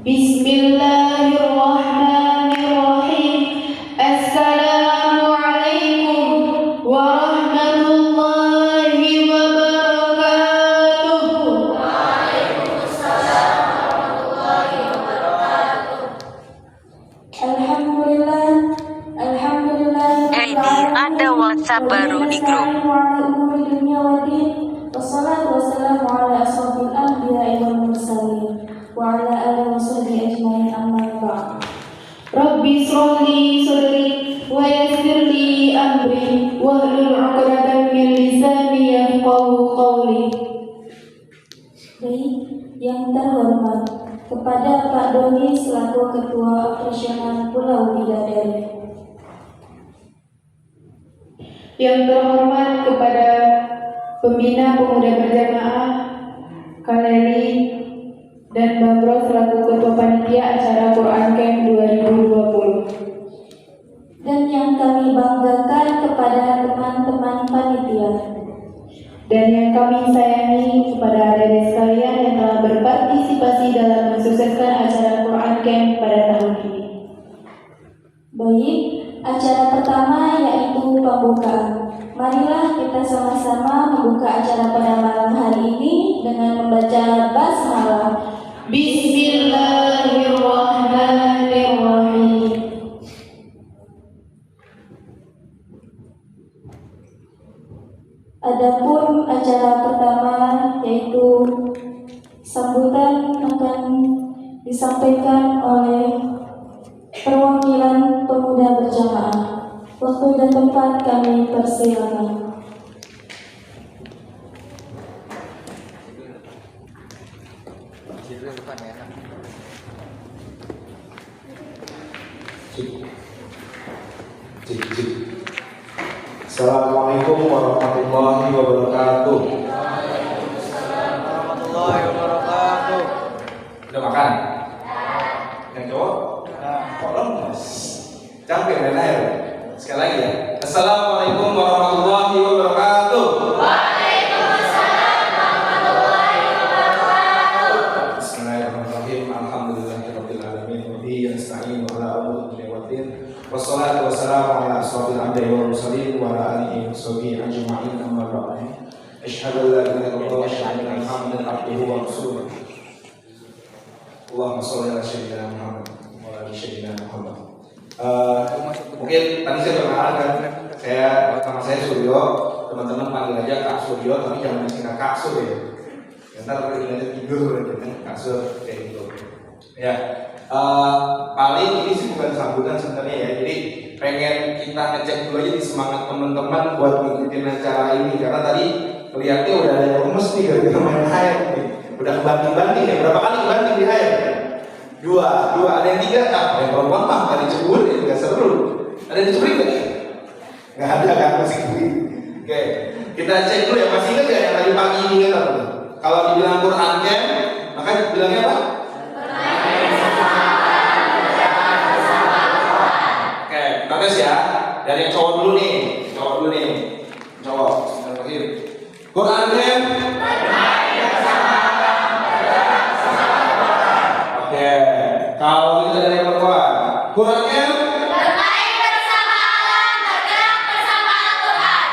Bismillahirrahmanirrahim. Assalamualaikum warahmatullahi wabarakatuh. Waalaikumsalam warahmatullahi wabarakatuh. Alhamdulillah. Ada WhatsApp baru di grup. Wassalatu wassalamu ala asrofil anbiya'i wal mursalin wa ala alihi wa sahbihi ajma'in, amma ba'd. Rabbi shrahli sadri wa yassir li amri wahlul 'uqdatam min lisani yafqahu qawli. Baik, yang terhormat kepada Pak Doni selaku Ketua Operasional Pulau Bidadari. Yang terhormat kepada Pembina Pemuda Berjamaah Kaleri dan Bambro selaku Ketua Panitia Acara Quran Camp 2020. Dan yang kami banggakan kepada teman-teman panitia. Dan yang kami sayangi kepada adik-adik sekalian yang telah berpartisipasi dalam mensukseskan acara Quran Camp pada tahun ini. Baik, acara pertama yaitu pembukaan. Marilah kita sama-sama membuka acara pada malam hari ini dengan membaca basmalah. Bismillahirrahmanirrahim. Adapun acara pertama yaitu sambutan akan disampaikan oleh perwakilan pemuda berjamaah. Waktu dan tempat kami persilakan. Assalamualaikum warahmatullahi wabarakatuh. Waalaikumsalam warahmatullahi wabarakatuh. Udah makan? Yang cowok? Kok lemes? Capek main air? Sekali lagi ya. Assalamualaikum warahmatullahi wabarakatuh. Waalaikumsalam warahmatullahi wabarakatuh. Bismillahirrahmanirrahim. Alhamdulillahirabbil alamin. Wa bihi nasta'in ala umuri dunya waddin. Wassalatu wassalamu ala asrofil anbiya'i wal mursalin wa ala alihi wa sahbihi ajma'in, amma ba'd. Asyhadu an la ilaha illallah wa asyhadu anna Muhammadan abduhu wa rasuluh. Allahumma shalli ala sayyidina Muhammad wa ala ali sayyidina Muhammad. Mungkin tadi saya perkenalkan, nama saya Suryo, teman-teman panggil aja Kak Suryo, tapi jangan disingkat Kak Sur ya. Ntar ingatnya tidur gitu, Kak Sur kayak gitu. Ya, paling ini sih bukan sambutan sebenarnya ya. Jadi pengen kita ngecek dulu aja di semangat teman-teman buat ngikutin acara ini, karena tadi kelihatannya udah ada yang lemes nih gara-gara main air nih. Udah kebanting-banting ya, berapa kali kebanting di air? Dua, ada yang tiga, yang perempuan mah nggak dicebur ya, nggak seru. Ada yang dicebur nggak? Nggak ada kan, masih kering. Oke, kita cek dulu ya, masih ingat nggak yang tadi pagi ini kan apa? Kalau dibilang Quran Camp, maka bilangnya apa? Oke, kita tes ya. Dari yang cowok dulu nih, cowok. Quran Camp. Oke, kalau kita dari perempuan, Qurannya bermain bersama alam, bergerak bersama Al-Quran.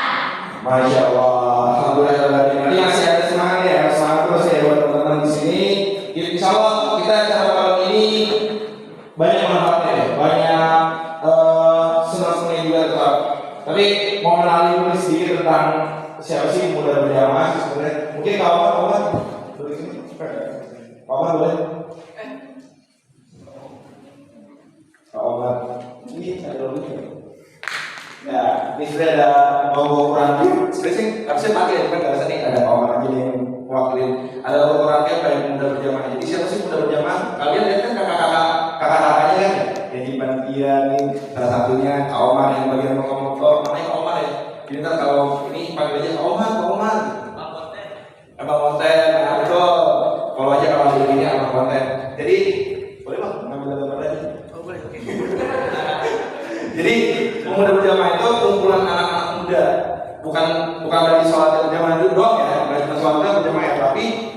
Masya Allah, alhamdulillah. Ini masih ada semangat ya, semangat terus ya buat teman-teman di sini. Insya Allah kita acara malam ini banyak manfaatnya ya, banyak senang-senang juga tetap. Tapi mau kenalin dulu sedikit tentang siapa sih Pemuda Berjamaah sebenarnya. Mungkin kawan-kawan boleh sini, kawan boleh. Ini ada logonya. Nah, ini sudah ada logo Quran. Sebenarnya harusnya pakai, bukan nggak usah nih. Ada kawan aja nih yang mewakili. Ada logo Quran kayak Pemuda Berjamaah. Jadi siapa sih Pemuda Berjamaah? Kalian lihat kan kakak-kakaknya kan? Yang di panitia nih, salah satunya Kak Omar yang bagian motor. Namanya Kak Omar ya. Jadi ntar kalau ini panggil aja Kak Omar. Abang Konten, betul. Kalau aja kalau begini Abang Konten. Jadi boleh bang ngambil gambar lagi. Jadi Pemuda Berjamaah itu kumpulan anak-anak muda, bukan dari sholat berjamaah itu doang ya, bukan cuma sholat berjamaah ya, tapi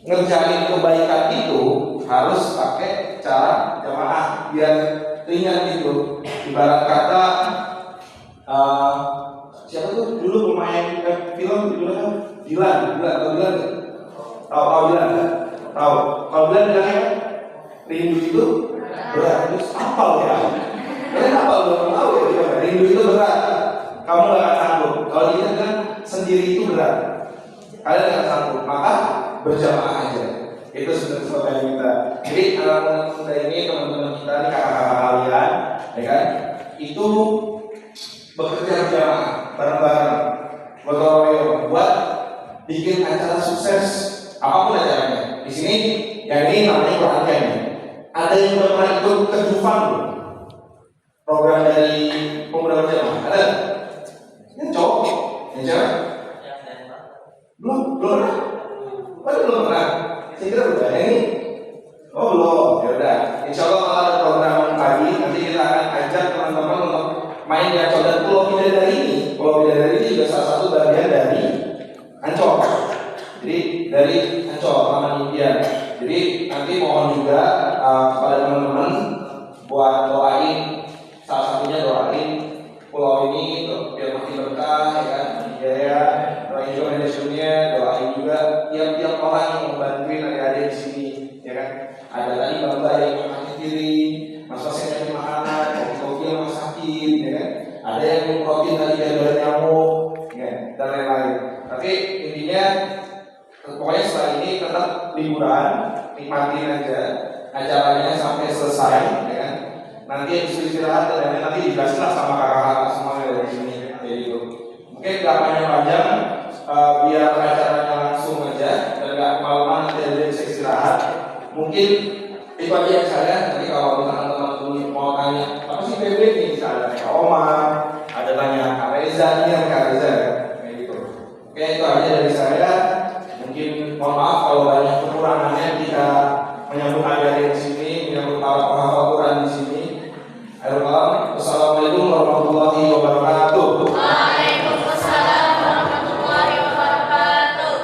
ngerjain kebaikan itu harus pakai cara jamaah biar ringan gitu. Ibarat kata siapa tuh dulu pemain film dulu kan Dilan tahu Dilan bilangnya kan rindu itu berat. Terus hafal ya, kalian hafal belum tahu ya, rindu itu berat, kamu gak akan sanggup. Kalau kita kan sendiri itu berat, kalian gak akan sanggup, maka berjamaah aja. Itu sebenarnya kita. Jadi anak-anak muda ini, teman-teman kita ini, kakak-kakak kalian, ya kan, itu bekerja berjamaah bareng-bareng, gotong royong buat bikin acara sukses apapun acaranya. Di sini, yang ini namanya Quran Camp. Ada yang pernah ikut ke Dufan belum? Program dari pemuda berjamaah ada? Yang cowok, yang cewek? Belum pernah. Belum pernah. Saya kira udah ini. Oh belum. Ya udah. Insya Allah kalau ada program lagi, nanti kita akan ajak teman-teman untuk main di Ancol. Dan Pulau Bidadari ini, Pulau Bidadari ini juga salah satu bagian dari Ancol. Jadi dari Ancol, Taman Impian. Jadi nanti mohon juga kepada teman-teman buat doain, salah satunya doain pulau ini biar makin berkah, ya kan, hidayah, doain juga manajemennya, doain juga tiap-tiap orang yang membantuin adik-adik di sini, ya kan. Ada tadi mbak yang makan kiri, mas-mas yang cari makanan, kopi-kopi yang masakin, ya kan. Ada yang protein tadi dari nyamuk, ya, dan lain-lain. Tapi intinya pokoknya setelah ini tetap liburan, nikmatin aja acaranya sampai selesai, ya kan. Nanti yang istirahat dan nanti dijelasin sama kakak-kakak semua dari sini, jadi itu. Mungkin gak panjang-panjang, biar acaranya langsung aja dan gak kemalaman, nanti ada bisa istirahat. Mungkin itu aja yang saya. Nanti kalau teman-teman mau tanya apa sih PB ini, bisa ada Kak Omar, ada tanya Kak Reza, ini yang Kak Reza, kayak gitu. Oke, itu aja dari saya. Mungkin mohon maaf kalau banyak kekurangannya kita menyambut adik-adik di sini, menyambut para penghafal Quran di sini. Assalamualaikum warahmatullahi wabarakatuh. Waalaikumsalam warahmatullahi wabarakatuh.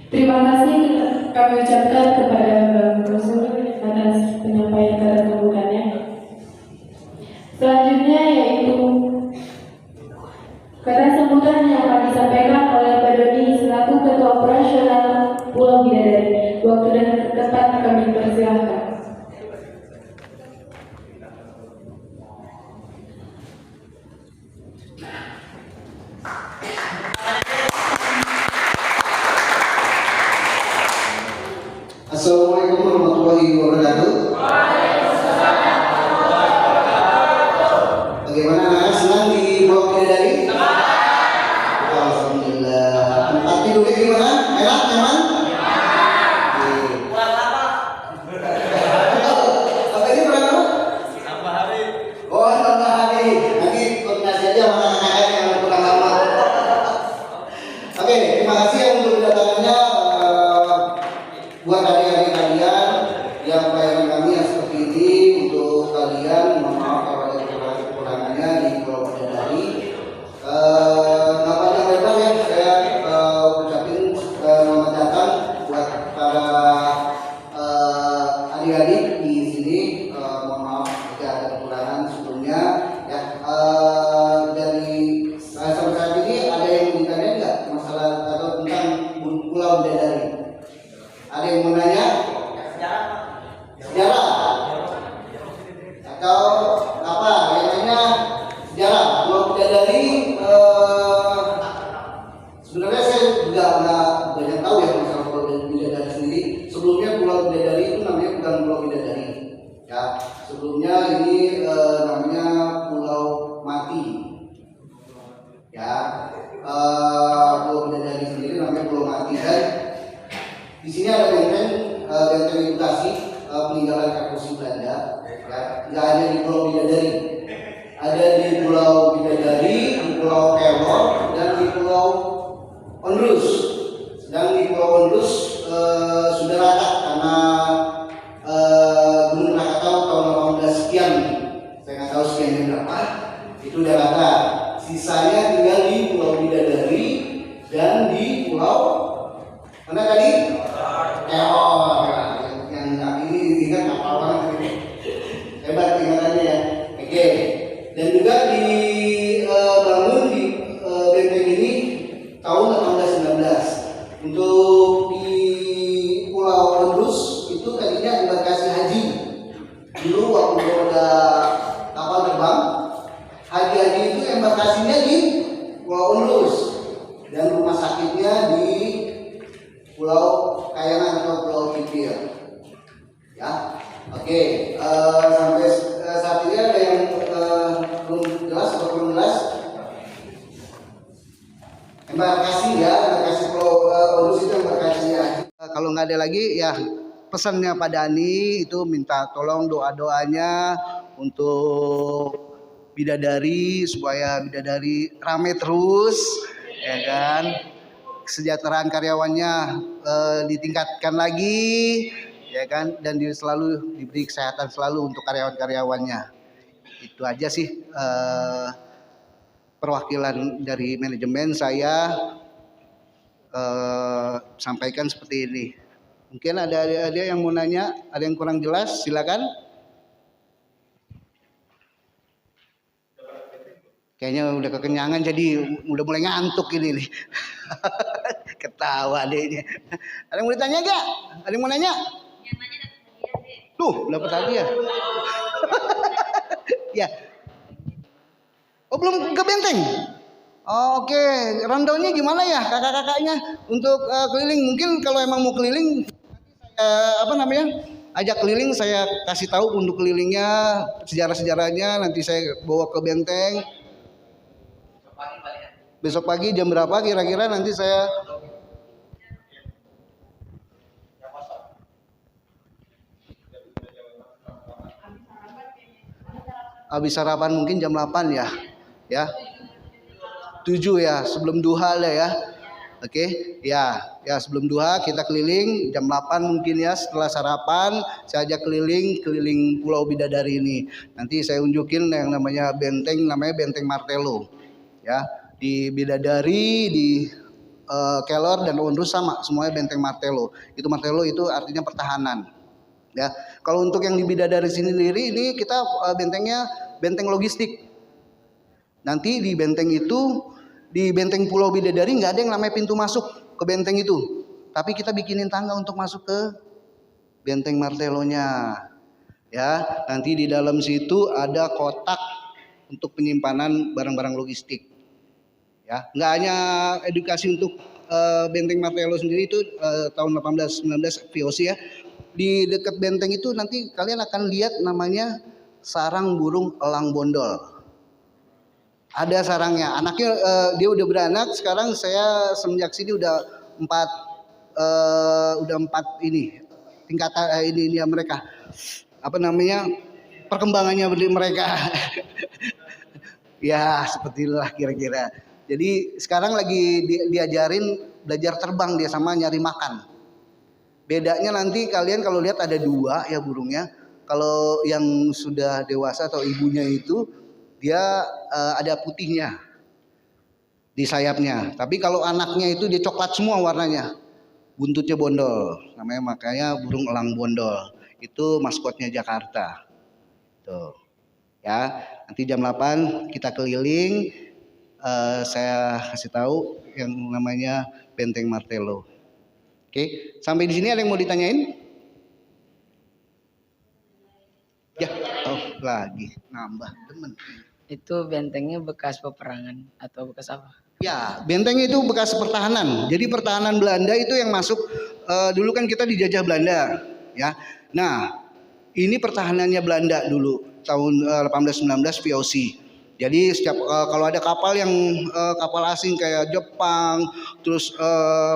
Terima kasih kami ucapkan kepada Bapak Rasul atas penyampaian kata pembukaannya. Selanjutnya yaitu kata sambutan yang akan disampaikan oleh Pak Doni selaku Ketua Operasional Pulau Bidadari. Waktu dan tempat kami persilahkan. Assalamualaikum warahmatullahi wabarakatuh. Bagaimana anak senang di Pulau Bidadari? Alhamdulillah. Tempat tidurnya gimana? Enak, nyaman? Apa ini berapa? Tambah hari. Oh, tambah hari. Nanti koordinasi aja sama anak-anak yang kurang lama. Oke, terima kasih untuk kedatangannya. Buat adik-adik kalian yang bayaran kami yang seperti ini, untuk kalian mohon maaf kalau ada kekurangannya di Pulau Bidadari. Nggak panjang lebar ya, saya ucapin selamat datang buat para adik-adik di sini. Mohon maaf jika ada kekurangan sebelumnya ya. Dari saya sampai saat ini ada yang ditanya nggak masalah atau tentang Pulau Bidadari? Ada yang mau nanya? Sejarah? Atau apa? Yang nanya sejarah. Pulau Bidadari sebenarnya saya juga nggak banyak tahu ya masalah Pulau Bidadari sendiri. Sebelumnya Pulau Bidadari itu namanya bukan Pulau Bidadari. Ya, sebelumnya ini namanya Pulau Mati. Ya, Pulau Bidadari sendiri namanya Pulau Mati. Dan di sini ada benteng edukasi peninggalan Kapusi Belanda, ya, nggak hanya di Pulau Bidadari, Ada di Pulau Bidadari, di Pulau Kelor, dan di Pulau Ondrus. Sedang di Pulau Ondrus sudah rata karena Gunung Krakatau tahun 18 sekian, saya nggak tahu sekiannya berapa, itu udah rata. Sisanya tinggal di Pulau Bidadari dan di Pulau mana tadi? Kelor. Yang ini ingat kapal banget ini. Hebat ingatannya ya. Oke. Dan juga dibangun di benteng ini tahun 1819. Untuk di Pulau Ondrus itu tadinya embarkasi haji. Dulu waktu ada kapal terbang, haji-haji itu embarkasinya di Pulau Ondrus dan rumah sakitnya di Pulau Kayangan atau Pulau Kipir. Ya, oke. Sampai saat ini ada yang belum jelas atau belum jelas? Embarkasi ya, embarkasi Pulau Ondrus itu embarkasi ya. Kalau nggak ada lagi ya pesannya Pak Dani itu minta tolong doa-doanya untuk bidadari supaya bidadari rame terus, ya kan? Kesejahteraan karyawannya ditingkatkan lagi, ya kan? Dan selalu diberi kesehatan selalu untuk karyawan-karyawannya. Itu aja sih perwakilan dari manajemen saya sampaikan seperti ini. Mungkin ada yang mau nanya, ada yang kurang jelas, silakan. Kayaknya udah kekenyangan jadi udah mulai ngantuk ini nih. Ketawa deh ini. Ada yang mau ditanya gak? Ada yang mau nanya? Tuh, dapat hadiah. Ya. Oh, belum ke benteng? Oh, oke. Rundownnya gimana ya kakak-kakaknya untuk keliling? Mungkin kalau emang mau keliling, ajak keliling, saya kasih tahu untuk kelilingnya, sejarah-sejarahnya, nanti saya bawa ke benteng. Besok pagi jam berapa kira-kira nanti saya habis sarapan mungkin jam 8 ya. Ya. 7 ya, sebelum duha lah ya. Oke, ya sebelum duha kita keliling jam 8 mungkin ya, setelah sarapan saya ajak keliling Pulau Bidadari ini. Nanti saya unjukin yang namanya Benteng Martelo. Ya. Di Bidadari, di Kelor dan Ondrus sama, semuanya Benteng Martelo. Itu Martelo itu artinya pertahanan. Ya, kalau untuk yang di Bidadari sendiri ini kita bentengnya benteng logistik. Nanti di benteng itu, di benteng Pulau Bidadari nggak ada yang namanya pintu masuk ke benteng itu, tapi kita bikinin tangga untuk masuk ke Benteng Martelonya. Ya, nanti di dalam situ ada kotak untuk penyimpanan barang-barang logistik. Ya, nggak hanya edukasi untuk Benteng Martelo sendiri itu tahun 1819 VOC ya. Di dekat benteng itu nanti kalian akan lihat namanya sarang burung elang bondol. Ada sarangnya, anaknya dia udah beranak. Sekarang saya semenjak sini udah 4 ini tingkatan ini mereka perkembangannya mereka. Ya seperti itulah kira-kira. Jadi sekarang lagi diajarin belajar terbang dia sama nyari makan. Bedanya nanti kalian kalau lihat ada 2 ya burungnya. Kalau yang sudah dewasa atau ibunya itu dia ada putihnya di sayapnya. Tapi kalau anaknya itu dia coklat semua warnanya. Buntutnya bondol. Makanya burung elang bondol. Itu maskotnya Jakarta. Tuh. Ya, nanti jam 8 kita keliling. Saya kasih tahu yang namanya Benteng Martelo. Oke, sampai di sini ada yang mau ditanyain? Ya, lagi nambah temen. Itu bentengnya bekas peperangan atau bekas apa? Ya, benteng itu bekas pertahanan. Jadi pertahanan Belanda itu yang masuk. Dulu kan kita dijajah Belanda, ya. Nah, ini pertahanannya Belanda dulu tahun 1819 VOC. Jadi setiap kalau ada kapal yang kapal asing kayak Jepang, terus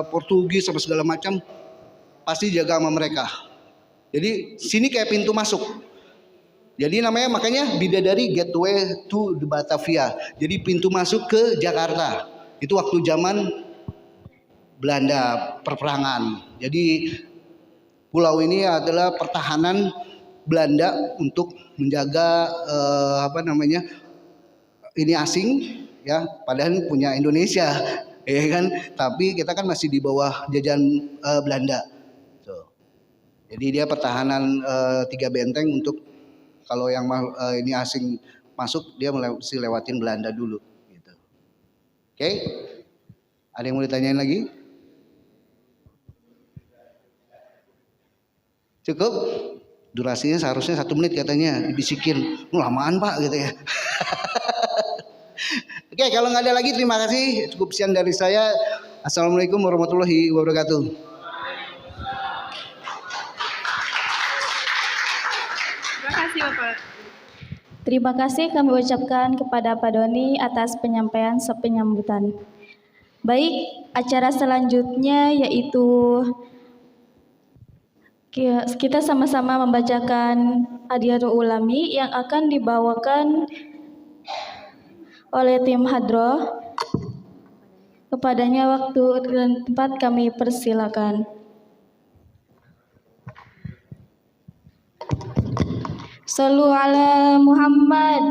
Portugis sama segala macam, pasti jaga sama mereka. Jadi sini kayak pintu masuk. Jadi namanya makanya Bidadari Gateway to the Batavia. Jadi pintu masuk ke Jakarta. Itu waktu zaman Belanda perperangan. Jadi pulau ini adalah pertahanan Belanda untuk menjaga ini asing ya, padahal punya Indonesia ya kan, tapi kita kan masih di bawah jajahan Belanda. Tuh. Jadi dia pertahanan 3 benteng untuk kalau yang ini asing masuk dia mesti lewatin Belanda dulu gitu. Oke? Ada yang mau ditanyain lagi? Cukup? Durasinya seharusnya 1 menit katanya, dibisikin. Lamaan Pak gitu ya. Oke, kalau nggak ada lagi terima kasih. Cukup sekian dari saya. Assalamualaikum warahmatullahi wabarakatuh. Terima kasih kami ucapkan kepada Pak Doni atas penyampaian penyambutan. Baik, acara selanjutnya yaitu kita sama-sama membacakan Adiyatul Ulami yang akan dibawakan oleh tim Hadroh. Kepadanya waktu dan tempat kami persilakan. Sallu ala Muhammad.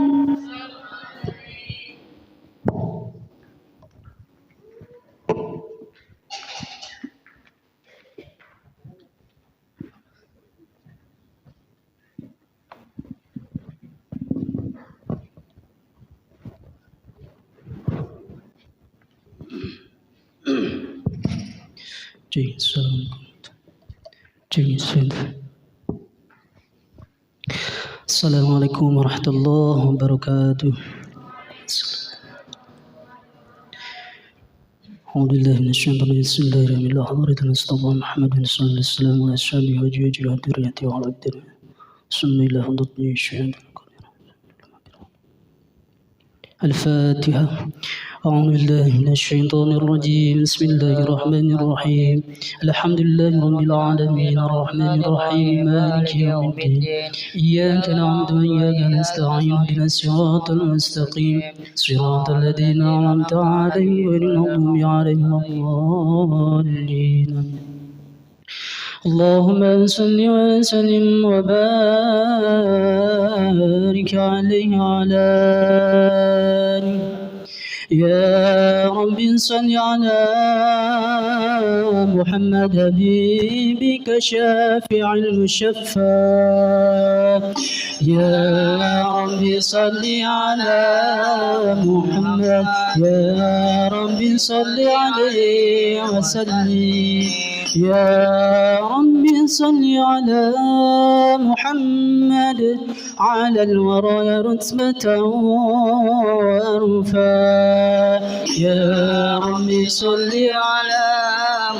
Assalamualaikum warahmatullahi wabarakatuh. Alhamdulillah minasyaitonir rajim. Bismillahirrahmanirrahim. Mustafa Muhammadin sallallahu alaihi wasallam wa ashabihi wa jami'i dzurriyyati wa ala alihi. Bismillahirrahmanirrahim. الفاتحة. أعوذ بالله من الشيطان الرجيم. بسم الله الرحمن الرحيم. الحمد لله رب العالمين الرحمن الرحيم مالك يوم الدين. إياك نعبد وإياك نستعين اهدنا الصراط المستقيم صراط الذين أنعمت عليهم غير المغضوب عليهم ولا الضالين. اللهم صل وسلم وبارك عليه وعلى يا رب صل على محمد حبيبك شافع المشفع. يا رب صل على محمد. يا رب صل عليه وسلم. يا رب صل على محمد على الورى رتبة وأرفع. يا رب صل على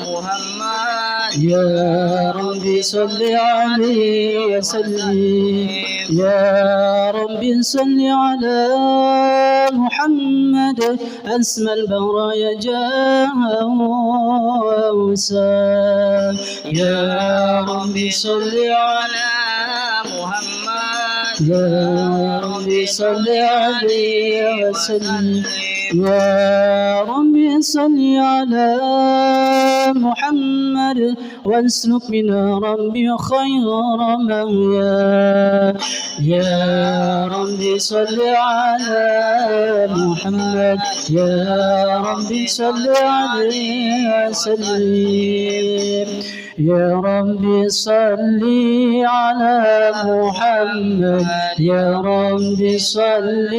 محمد. يا رب صل عليه وسلم. يا رب صل على محمد أسمى البرايا جاءه وأوسى. يا رب صل على محمد. يا رب صل عليه وسلم. يا رب صل على محمد واسلك بنا ربي خير مويا. يا رب صل على محمد. يا رب صل عليه وسلم. يا رب صل على محمد. يا رب صل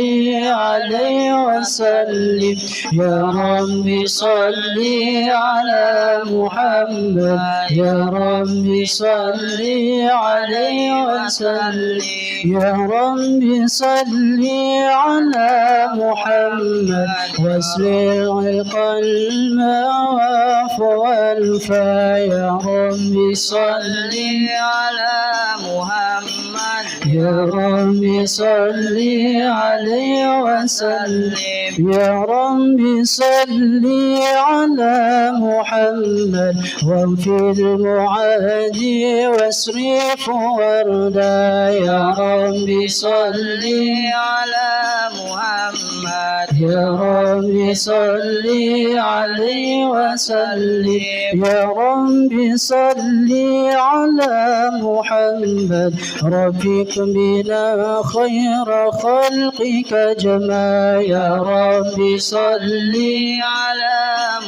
عليه وسلم. يا رب صل على محمد. يا رب صل عليه وسلم. يا رب صل على محمد واسمع القلب والفا. يا رب صل على محمد. يا ربي صل عليه وسلم يا ربي صل على محمد واغفر معادي واصرف وردا يا ربي صل على محمد يا ربي صل عليه وسلم يا ربي صل على محمد رفيق بنا خير خلقك جماع يا ربي صل على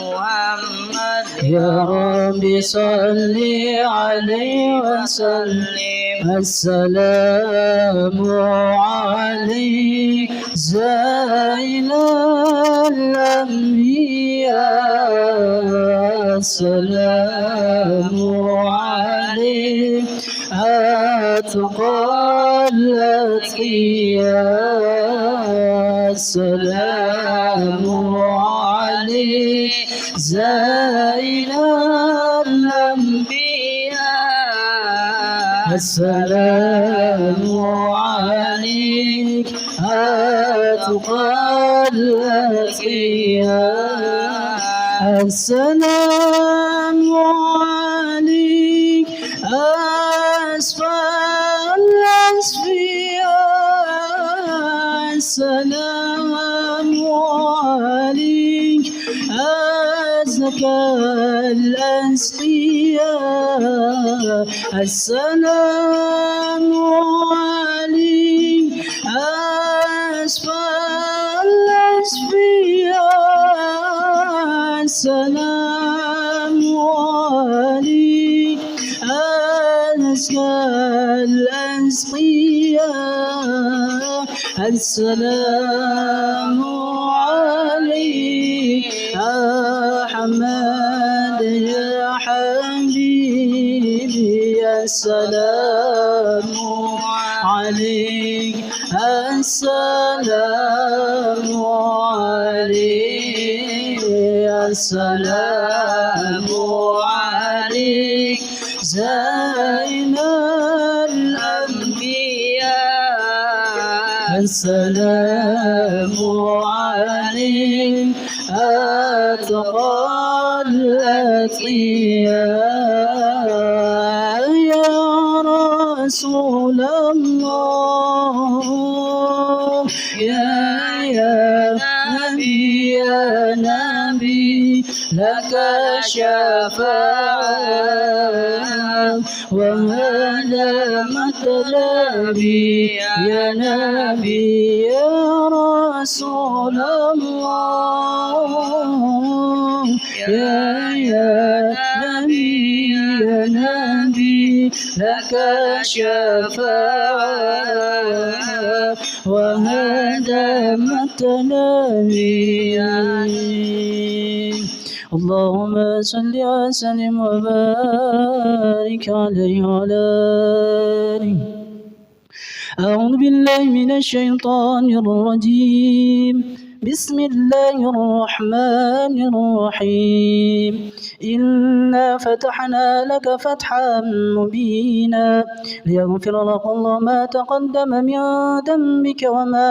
محمد يا ربي صل عليه وسلم السلام عليك زين الأنبياء السلام عليك أتقى الأتقياء السلام عليك زين الأنبياء السلام عليك أتقى الأتقياء السلام عليك أسفى الأسفياء السلام عليك أزكى الأسقياء السلام عليك أسفى الأسفياء السلام عليك أزكى الأسقياء السلام عليك يا حماد يا حبيبي السلام عليك السلام عليك السلام عليك زين الأنبياء السلام عليك أتقى الأتقياء يا رسول الله يا نبي لك شفاعة وهذا مطلبي يا نبي يا رسول الله يا نبي لك شفاعة وهذا مطلبي اللهم صل وسلم وبارك عليه وعلى آله أعوذ بالله من الشيطان الرجيم بسم الله الرحمن الرحيم إنا فتحنا لك فتحا مبينا ليغفر لك الله ما تقدم من ذنبك وما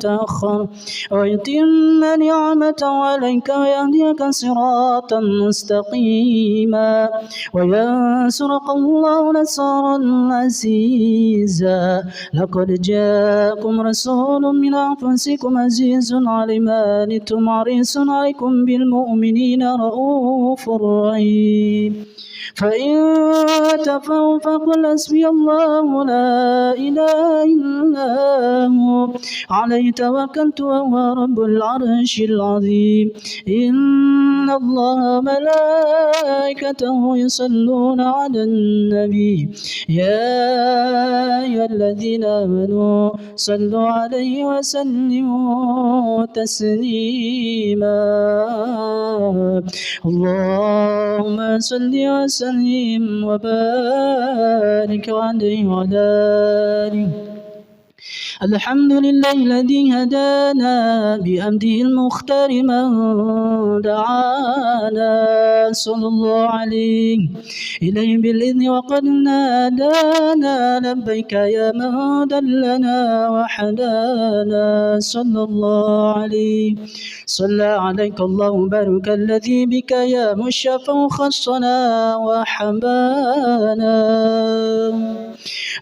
تأخر ويتم نعمته عليك ويهديك صراطا مستقيما وينصرك الله نصرا عزيزا لقد جاءكم رسول من أنفسكم عزيز على ما عنتم حريص عليكم بالمؤمنين رؤوف رحيم فإن تفوا فقل حسبي الله لا إله إلا هو عليه توكلت وهو رب العرش العظيم إن الله ملائكته يصلون على النبي يا أيها الذين آمنوا صلوا عليه وسلموا تسليما اللهم صل وسلم وبارك عليه وعلى آله الحمد لله الذي هدانا بأمده المختار من دعانا صلى الله عليه إليه بالإذن وقد نادانا لبيك يا من دلنا وحدانا صلى الله عليه صلى عليك الله بارك الذي بك يا مشفى خصنا وحبانا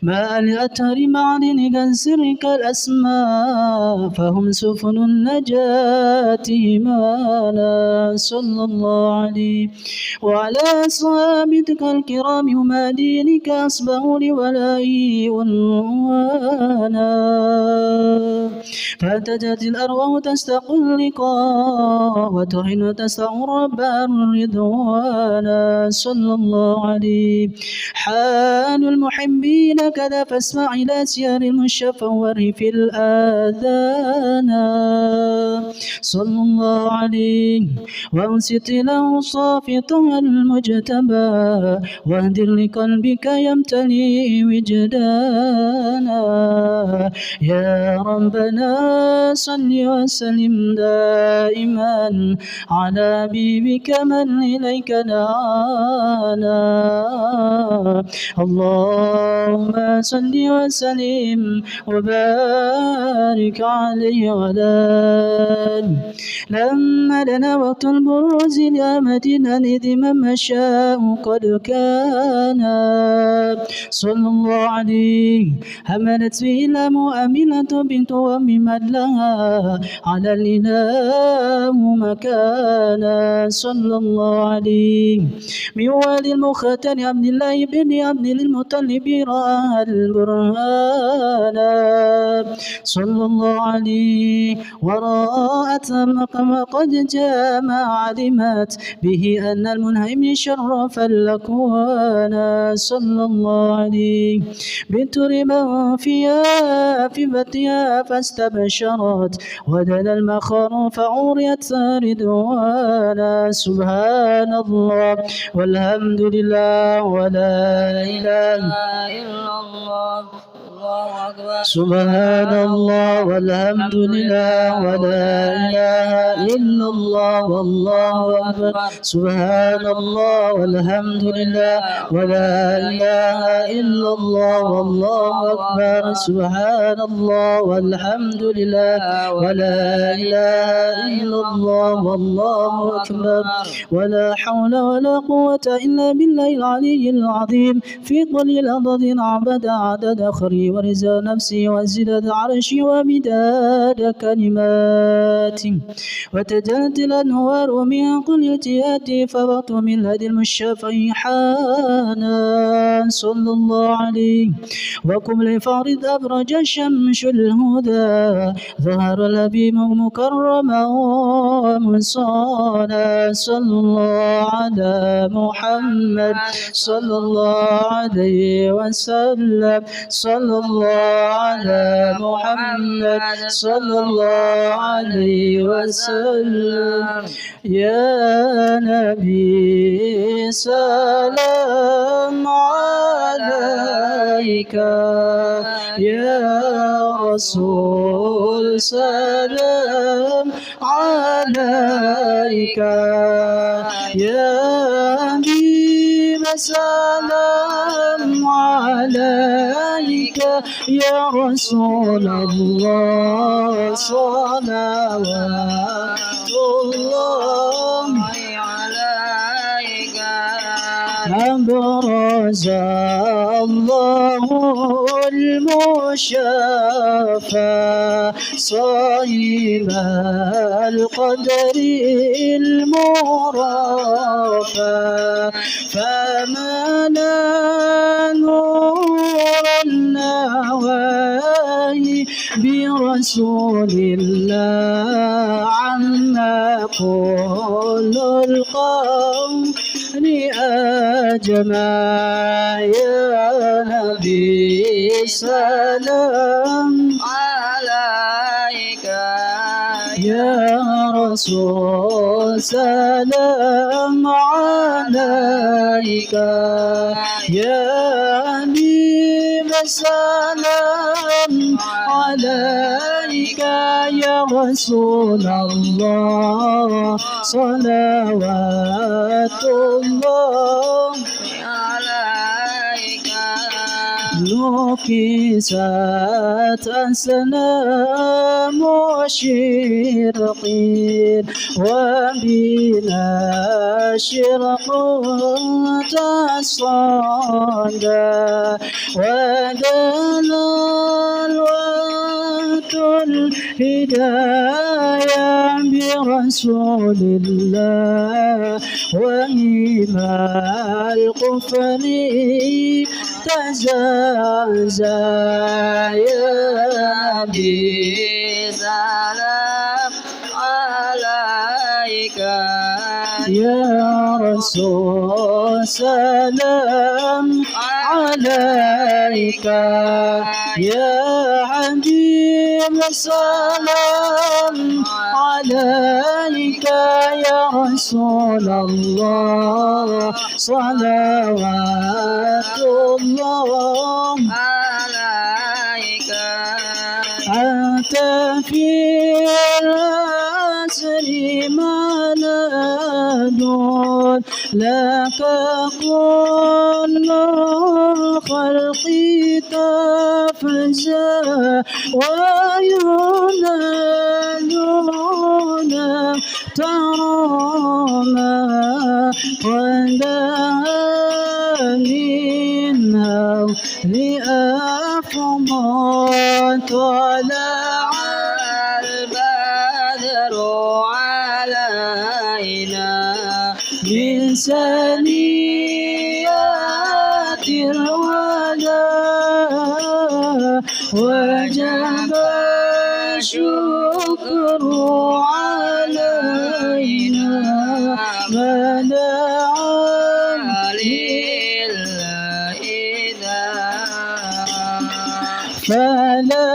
ما لأطهر معدن كنسرك الأسماء فهم سفن النجاة إيمانا صلى الله عليه وعلى أصحابك الكرام وما دينك أصبحوا لولائي عنوانا فاتجت الأرواح تستقل اللقاء وتحن تستعر رب الرضوانا صلى الله عليه حال المحبين كذا فاسمع إلى سير المشفور في الآذان صلى الله عليه وانصت له صافطها المجتبى واهدر لقلبك يمتلي وجدانا يا ربنا صل وسلم دائما على حبيبك من إليك دعانا اللهم صل وسلم وبارك عليه وعلى آله لما لنا وقت البروز لأمتنا إذ من مشاء قد كان صلى الله عليه هملت به أمينة بنت وممن لها على الإله مكانا صلى الله عليه من والي المختار عبد الله بن عبد المطلب رأى البرهان صلى الله عليه ورأت مقام قد جامع علمت به أن المنعم شرف الأكوان صلى الله عليه بنت ربا فيها في بطنها فاستبشرت ودنا المخار فعوريت رضوانا سبحان الله والحمد لله ولا إله إلا الله الله أكبر سبحان الله والحمد لله ولا إله إلا الله والله أكبر سبحان الله والحمد لله ولا إله إلا الله والله أكبر سبحان الله والحمد لله ولا إله إلا الله والله أكبر ولا حول ولا قوة إلا بالله العلي العظيم في قليل عدد عبد عدد خري ورزا نفسي وزدد عرشي ومداد كلماتي وتجلت الأنوار من قليتي فبط من هدي المشفى حانا صلى الله عليه وكم لفارد أبرج الشمس الهدى ظهر الأبيب مكرما ومصانا صلى الله على محمد صلى الله عليه وسلم صلى الله على محمد صلى الله عليه وسلم يا نبي سلام عليك يا رسول سلام عليك يا حبيب سلام عليك يا رسول الله صلوات الله عليك أبرز الله المشفى صاحب القدر المرفى فملا نور النواهي برسول الله عما كل القوم أجمع يا نبي سلام عليك يا رسول سلام عليك يا حبيب سلام عليك يا رسول الله صلوات الله عليك نكست أسلام الشرقين وبنا شرقت الصدى ودنا الوقت الهداية برسول الله وإما القفل تزازا يا بسلام عليك يا رسول سلام عليك يا حبيب سلام عليك يا رسول الله صلوات الله عليك أنت في الأسر ملد لك كل الخلق تفزع وينادون ترى ما قد منها لأفضل طلع البدر علينا من سنيات الوداع وجب الشكر علينا ما دعا لله إذا فلا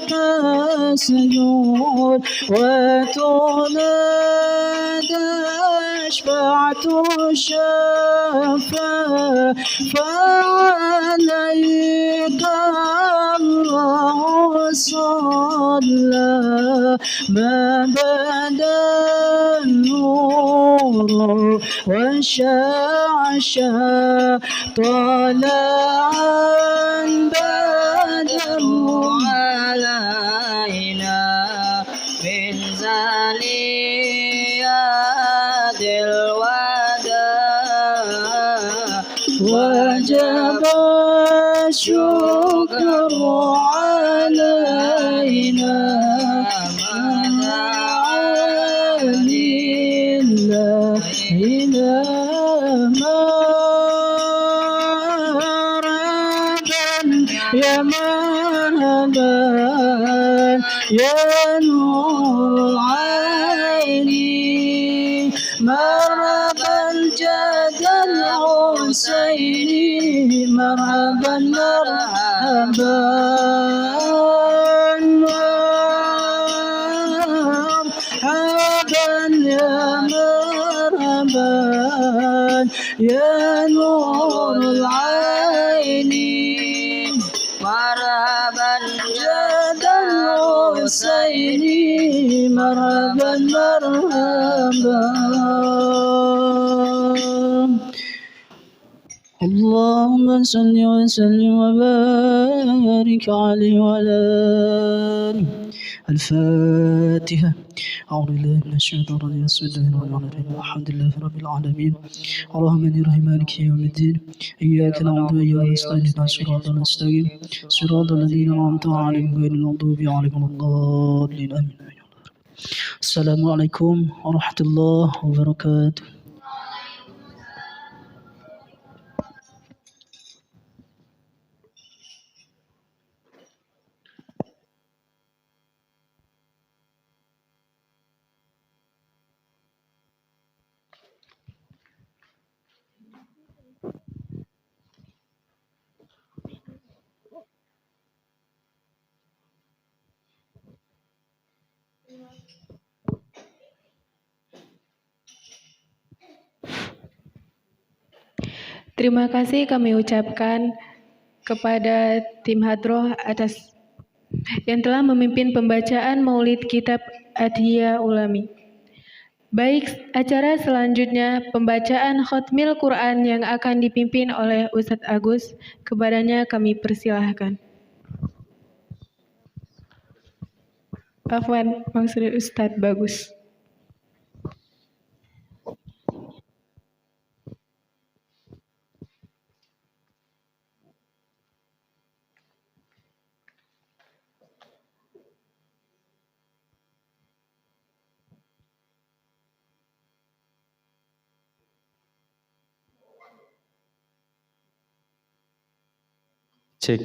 فتسجد وتنادى شفعت الشفاعة فعليك الله صلى ما بدا النور وشعشع طلعا بدر علينا من زانيات الوداع وجب الشكر علينا لله إلى مرحبا يا مرحبا يا نور عيني مرحبا جد الحسين مرحبا مرحبا مرحبا يا مرحبا يا نور العين مرحبا جد الحسين مرحبا مرحبا اللهم صل وسلم وبارك عليه وعلى آله. الفاتحة. أعوذ بالله من الشيطان الرجيم بسم الله الرحمن الرحيم الحمد لله رب العالمين الرحمن الرحيم مالك يوم الدين إياك نعبد وإياك نستعين اهدنا الصراط المستقيم صراط الذين أنعمت عليهم غير المغضوب عليهم ولا الضالين آمين. السلام عليكم ورحمة الله وبركاته. Terima kasih kami ucapkan kepada tim hadroh atas yang telah memimpin pembacaan Maulid Kitab Adhiya Ulami. Baik, acara selanjutnya pembacaan Khatmil Quran yang akan dipimpin oleh Ustadz Agus. Kepadanya kami persilahkan. Afwan, maksudnya Ustadz Bagus. Cek.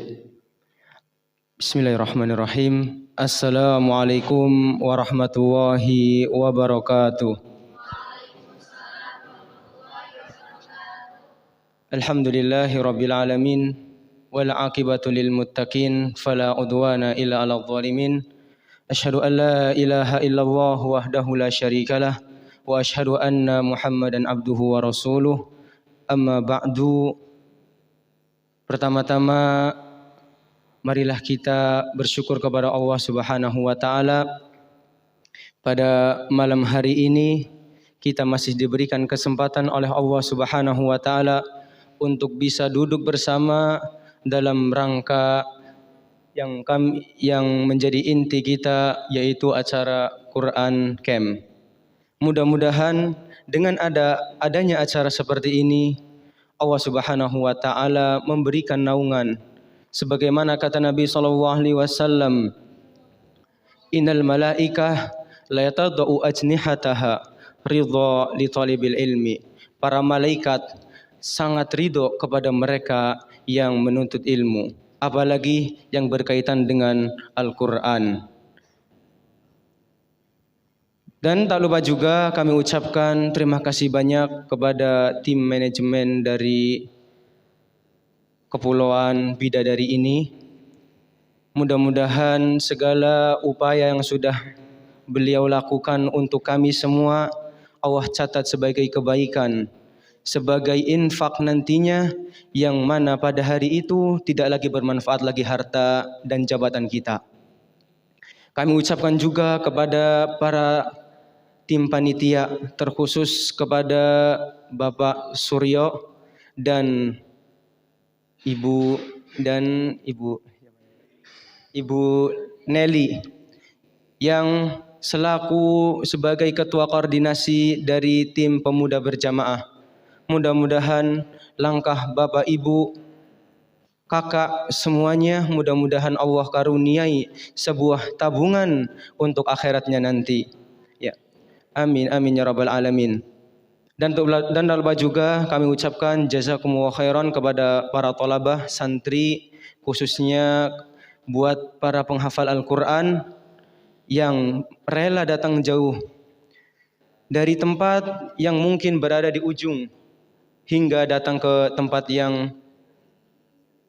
Bismillahirrahmanirrahim. Assalamualaikum warahmatullahi wabarakatuh. Alhamdulillahi rabbil alamin wal aqibatu lil muttaqin fala udwana illa 'alal zalimin. Asyhadu an la ilaha illallah wahdahu la syarikalah wa asyhadu anna Muhammadan abduhu wa rasuluh. Amma ba'du. Pertama-tama marilah kita bersyukur kepada Allah Subhanahu wa taala. Pada malam hari ini kita masih diberikan kesempatan oleh Allah Subhanahu wa taala untuk bisa duduk bersama dalam rangka yang menjadi inti kita, yaitu acara Quran Camp. Mudah-mudahan dengan adanya acara seperti ini Allah Subhanahu wa taala memberikan naungan sebagaimana kata Nabi sallallahu alaihi wasallam, innal malaikah la yatadau ajnihataha ridha li talibil ilmi. Para malaikat sangat ridho kepada mereka yang menuntut ilmu, apalagi yang berkaitan dengan Al-Qur'an. Dan tak lupa juga kami ucapkan terima kasih banyak kepada tim manajemen dari Kepulauan Bidadari ini. Mudah-mudahan segala upaya yang sudah beliau lakukan untuk kami semua Allah catat sebagai kebaikan, sebagai infak nantinya, yang mana pada hari itu tidak lagi bermanfaat lagi harta dan jabatan kita. Kami ucapkan juga kepada para tim panitia, terkhusus kepada Bapak Suryo dan Ibu Nelly yang selaku sebagai ketua koordinasi dari tim pemuda berjamaah. Mudah-mudahan langkah Bapak Ibu, kakak semuanya, mudah-mudahan Allah karuniai sebuah tabungan untuk akhiratnya nanti. Ya. Amin amin ya rabbal alamin. Dan lupa juga kami ucapkan jazakumullah khairan kepada para thalabah santri, khususnya buat para penghafal Al-Qur'an yang rela datang jauh dari tempat yang mungkin berada di ujung hingga datang ke tempat yang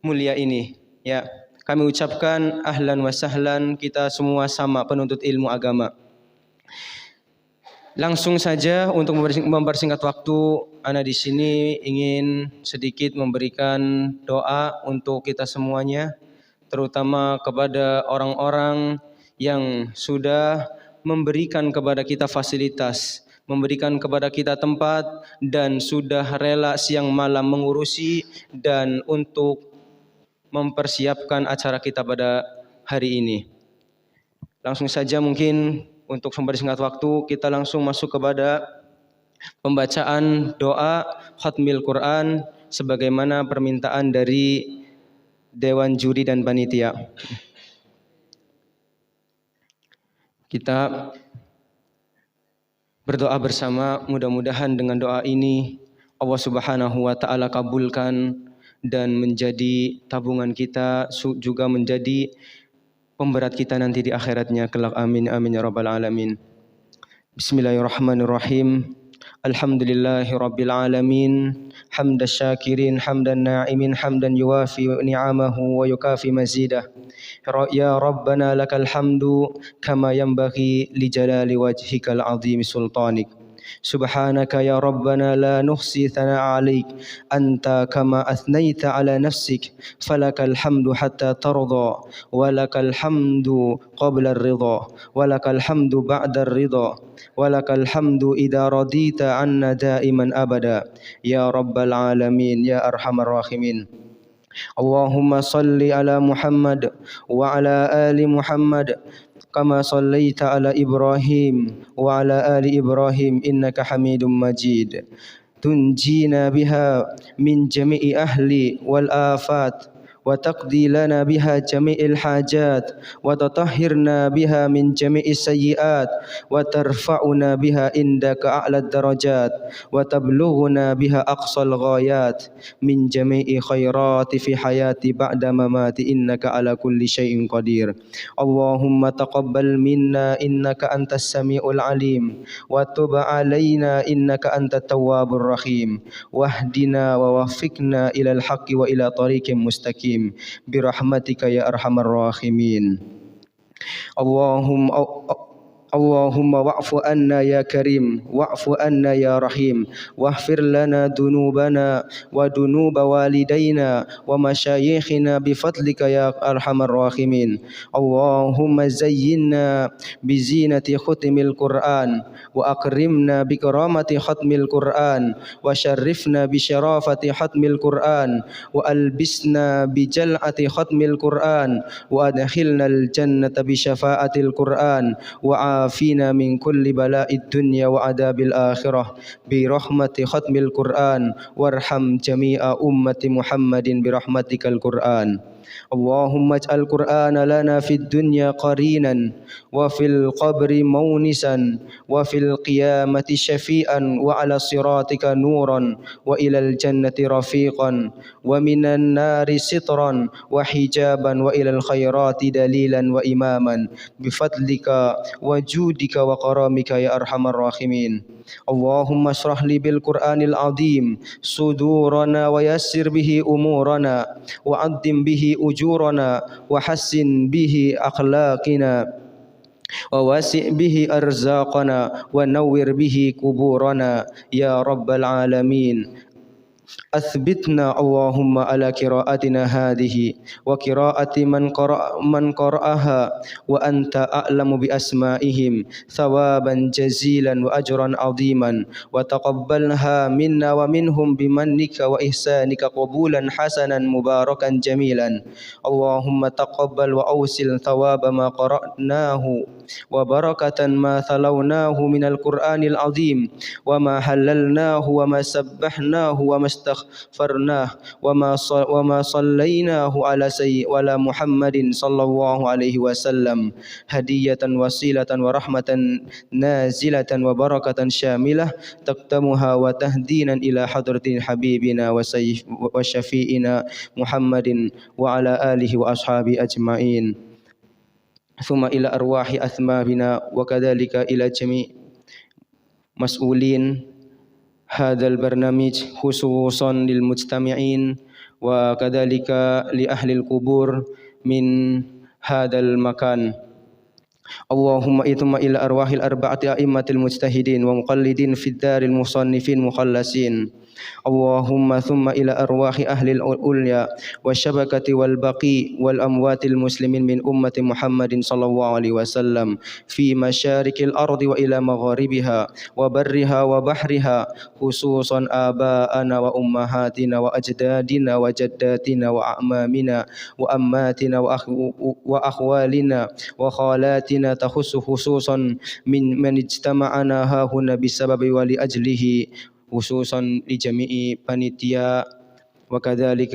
mulia ini. Ya, kami ucapkan ahlan wa sahlan, kita semua sama penuntut ilmu agama. Langsung saja untuk mempersingkat waktu, ana di sini ingin sedikit memberikan doa untuk kita semuanya, terutama kepada orang-orang yang sudah memberikan kepada kita fasilitas, memberikan kepada kita tempat, dan sudah rela siang malam mengurusi dan untuk mempersiapkan acara kita pada hari ini. Langsung saja mungkin untuk mempersingkat waktu, kita langsung masuk kepada pembacaan doa Khatmil Quran sebagaimana permintaan dari Dewan Juri dan Panitia. Kita berdoa bersama, mudah-mudahan dengan doa ini Allah Subhanahu wa taala kabulkan dan menjadi tabungan kita, juga menjadi pemberat kita nanti di akhiratnya kelak. Amin amin ya rabbal alamin. Bismillahirrahmanirrahim. Alhamdulillahi rabbil alamin. Hamdan syakirin, hamdan na'imin, hamdan yuwafi ni'amahu wa yukafi mazidah. Ya Rabbana lakal hamdu kama yanbaghi li jalali wajhikal azimi sultanik. سبحانك يا ربنا لا نحصي ثناء عليك أنت كما أثنيت على نفسك فلك الحمد حتى ترضى ولك الحمد قبل الرضا ولك الحمد بعد الرضا ولك الحمد إذا رضيت عنا دائما أبدا يا رب العالمين يا أرحم الراحمين. اللهم صل على محمد وعلى آل محمد كما صليت على إبراهيم وعلى آل إبراهيم إنك حميد مجيد تنجينا بها من جميع أهل والآفات وتقضي لنا بها جميع الحاجات وتطهرنا بها من جميع السيئات وترفعنا بها عندك أعلى الدرجات وتبلغنا بها أقصى الغايات من جميع خيرات في حياتي بعد ممات إنك على كل شيء قدير. اللهم تقبل منا إنك أنت السميع العليم وتب علينا إنك أنت التواب الرحيم واهدنا ووفقنا إلى الحق وإلى طريق مستقيم برحمتك يا أرحم الراحمين. اللهم واعف عنا يا كريم واعف عنا يا رحيم واغفر لنا ذنوبنا وذنوب والدينا ومشايخنا بفضلك يا أرحم الراحمين. اللهم زينا بزينة ختم القرآن وأكرمنا بكرامة ختم القرآن وشرفنا بشرافة ختم القرآن وألبسنا بجلعة ختم القرآن وأدخلنا الجنة بشفاعة القرآن وعافينا من كل بلاء الدنيا وعذاب الآخرة برحمة ختم القرآن وارحم جميع أمة محمد برحمتك القرآن. اللهم اجعل القرآن لنا في الدنيا قرينا وفي القبر مونسا وفي القيامة شفيعا وعلى صراطك نورا وإلى الجنة رفيقا ومن النار سترا وحجابا وإلى الخيرات دليلا وإماما بفضلك وجودك وكرمك يا أرحم الراحمين. اللهم اشرح لي بالقرآن العظيم صدورنا ويسر به أمورنا وعظم به أجورنا وحسن به أخلاقنا وواسع به أرزاقنا ونور به قبورنا يا رب العالمين. أثبتنا اللهم على قراءتنا هذه وقراءة من قرأها وأنت أعلم بأسمائهم ثوابا جزيلا وأجرا عظيما وتقبلها منا ومنهم بمنك وإحسانك قبولا حسنا مباركا جميلا. اللهم تقبل وأوصل ثواب ما قرأناه وبركة ما تلوناه من القرآن العظيم وما حللناه وما سبحناه وما استغفرناه وما صليناه على محمد صلى الله عليه وسلم هدية وسيلة ورحمة نازلة وبركة شاملة تقدمها وتهدينا إلى حضرة حبيبنا وشفيئنا محمد وعلى آله وأصحابه أجمعين ثم إلى أرواح أثمابنا وكذلك إلى جميع مسؤولين هذا البرنامج خصوصا للمجتمعين وكذلك لأهل القبور من هذا المكان. اللهم إثم إلى أرواح الأربعة أئمة المجتهدين ومقلدين في الدار المصنفين مخلصين. اللهم ثم إلى أرواح أهل الأولياء والشبكة والبقي والأموات المسلمين من أمة محمد صلى الله عليه وسلم في مشارق الأرض وإلى مغاربها وبرها وبحرها خصوصا آباءنا وأمهاتنا وأجدادنا وجداتنا وأعمامنا وأماتنا وأخوالنا وخالاتنا تخص خصوصا من اجتمعنا ها هنا بسبب ولأجله خصوصا لجميع panitia وكذلك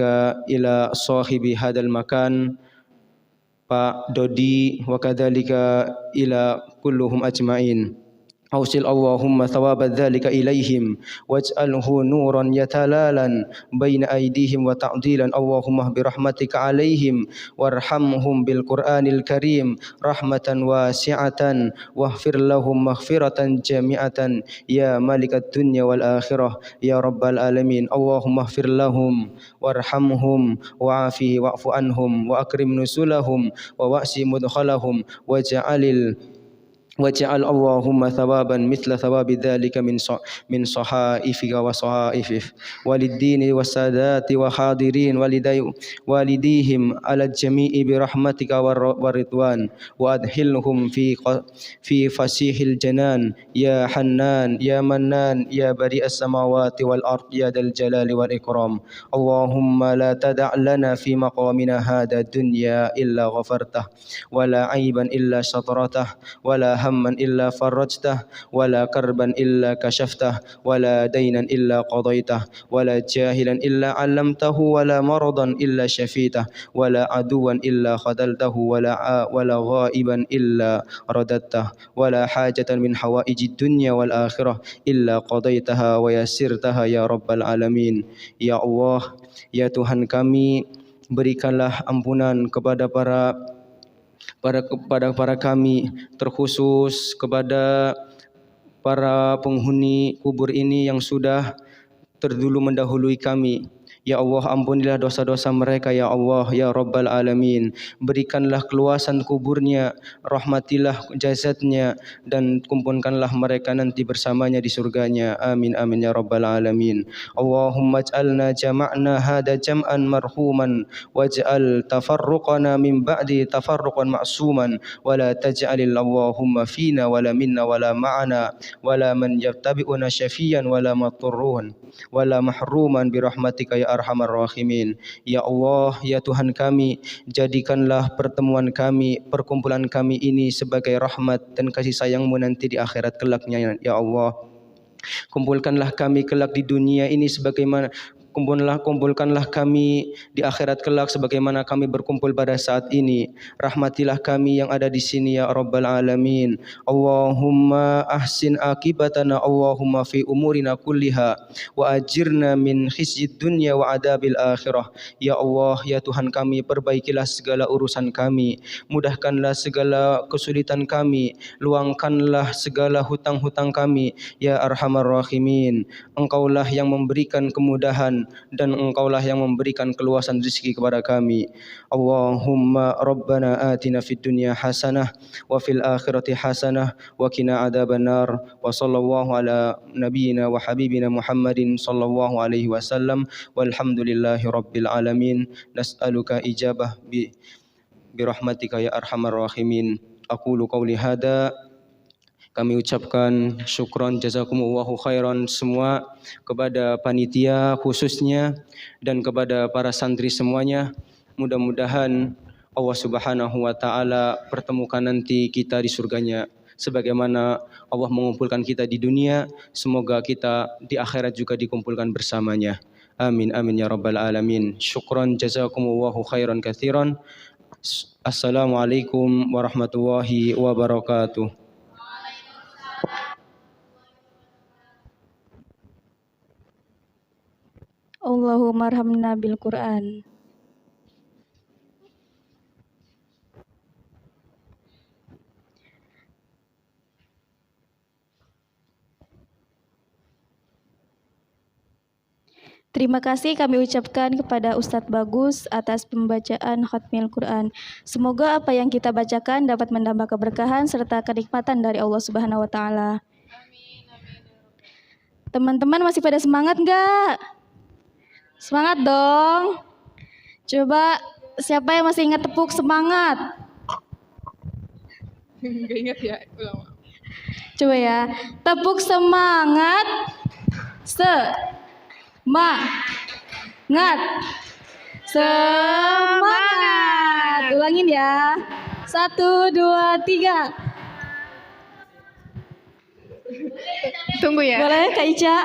إلى صاحب هذا المكان Pak Dodi وكذلك إلى كلهم أجمعين. أوصل اللهم ثواب ذلك إليهم واجعله نورا يتلالا بين أيديهم وتعديلا. اللهم برحمتك عليهم وارحمهم بالقرآن الكريم رحمة واسعة واغفر لهم مغفرة جامعة يا مالك الدنيا والآخرة يا رب العالمين. اللهم اغفر لهم وارحمهم وعافهم واعف عنهم وأكرم نزلهم وواسع مدخلهم واجعل واجعل اللهم ثوابا مثل ثواب ذلك من صحائفك وصحائفه وللدين والسادات وحاضرين والديهم على الجميع برحمتك والرضوان وأدخلهم في فسيح الجنان يا حنان يا منان يا بريء السماوات والأرض يا ذا الجلال والإكرام اللهم لا تدع لنا في مقامنا هذا الدنيا إلا غفرته ولا عيبا إلا سترته ولا هما إلا فرجته ولا كربا إلا كشفته ولا دينا إلا قضيته ولا جاهلا إلا علمته ولا مرضا إلا شفيته ولا عدوا إلا خذلته ولا غائبا إلا رددته ولا حاجة من حوائج الدنيا والآخرة إلا قضيتها ويسرتها يا رب العالمين. Ya Allah, ya Tuhan kami, berikanlah ampunan kepada para kami, terkhusus kepada para penghuni kubur ini yang sudah terdahulu mendahului kami. Ya Allah, ampunilah dosa-dosa mereka ya Allah ya Rabbal Alamin. Berikanlah keluasan kuburnya, rahmatilah jasadnya, dan kumpulkanlah mereka nanti bersamanya di surganya. Amin amin ya Rabbal Alamin. Allahumma ij'alna jama'na hada jam'an marhuman waj'al tafarruqana min ba'di tafarruqan ma'suman wa la taj'alil Allahumma fina wala minna wala ma'ana wala man yattabi'una syafiyan wala maturruhan wala mahruman birahmatika ya arhamar rahimin. Ya Allah, ya Tuhan kami, jadikanlah pertemuan kami, perkumpulan kami ini sebagai rahmat dan kasih sayang-Mu nanti di akhirat kelaknya ya Allah. Kumpulkanlah kami kelak di dunia ini sebagaimana kumpulkanlah kami di akhirat kelak sebagaimana kami berkumpul pada saat ini. Rahmatilah kami yang ada di sini ya Rabbal Alamin. Allahumma ahsin akibatana Allahumma fi umurina kulliha wa ajirna min khizyid dunya wa adabil akhirah. Ya Allah, ya Tuhan kami, perbaikilah segala urusan kami, mudahkanlah segala kesulitan kami, luangkanlah segala hutang-hutang kami ya Arhamar Rahimin. Engkaulah yang memberikan kemudahan dan Engkaulah yang memberikan keluasan rezeki kepada kami. Allahumma Rabbana atina fid dunya hasanah wa fil akhirati hasanah wa qina adzabannar wa sallallahu ala nabiyyina wa habibina Muhammadin sallallahu alaihi wasallam walhamdulillahi rabbil alamin. Nas'aluka ijabah bi rahmatika ya arhamar rahimin. Aqulu qawli hada. Kami ucapkan syukron jazakumullahu khairan semua kepada panitia khususnya dan kepada para santri semuanya. Mudah-mudahan Allah Subhanahu wa taala pertemukan nanti kita di surganya sebagaimana Allah mengumpulkan kita di dunia, semoga kita di akhirat juga dikumpulkan bersamanya. Amin amin ya rabbal alamin. Syukron jazakumullahu khairan katsiran. Assalamualaikum warahmatullahi wabarakatuh. Allahumma arhamna bil Qur'an. Terima kasih kami ucapkan kepada Ustadz Bagus atas pembacaan khatmil Quran. Semoga apa yang kita bacakan dapat menambah keberkahan serta kenikmatan dari Allah Subhanahu wa taala. Teman-teman masih pada semangat enggak? Semangat dong. Coba siapa yang masih ingat tepuk semangat? Gak ingat ya, ulang. Coba ya, tepuk semangat. Semangat. Ulangin ya. 1, 2, 3. Tunggu ya. Boleh Kak Ica?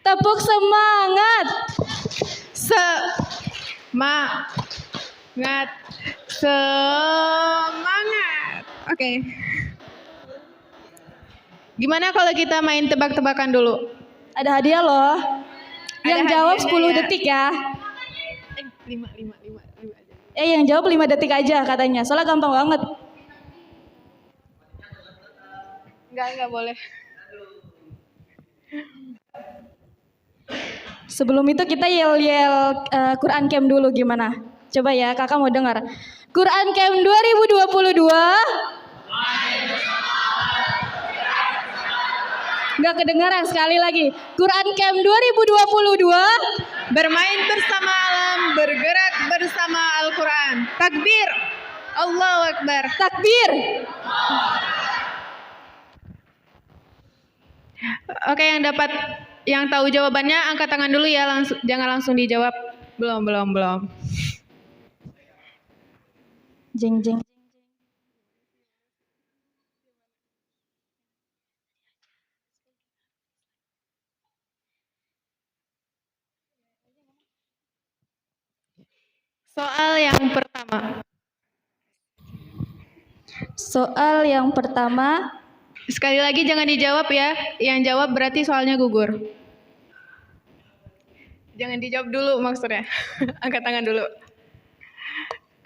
Tepuk semangat. Semangat. Oke. Gimana kalau kita main tebak-tebakan dulu? Ada hadiah loh. Yang jawab 10 detik ya. 5 aja. Yang jawab 5 detik aja katanya. Soalnya gampang banget. Enggak boleh. Sebelum itu kita yel-yel Quran Camp dulu gimana? Coba ya, kakak mau dengar. Quran Camp 2022. Nggak kedengaran, sekali lagi. Quran Camp 2022. Bermain bersama alam, bergerak bersama Al-Quran. Takbir. Allahu Akbar. Takbir. Oke, yang tahu jawabannya angkat tangan dulu ya, jangan langsung dijawab. Belum. Jeng jeng. Soal yang pertama. Sekali lagi jangan dijawab ya. Yang jawab berarti soalnya gugur. Jangan dijawab dulu maksudnya. Angkat tangan dulu.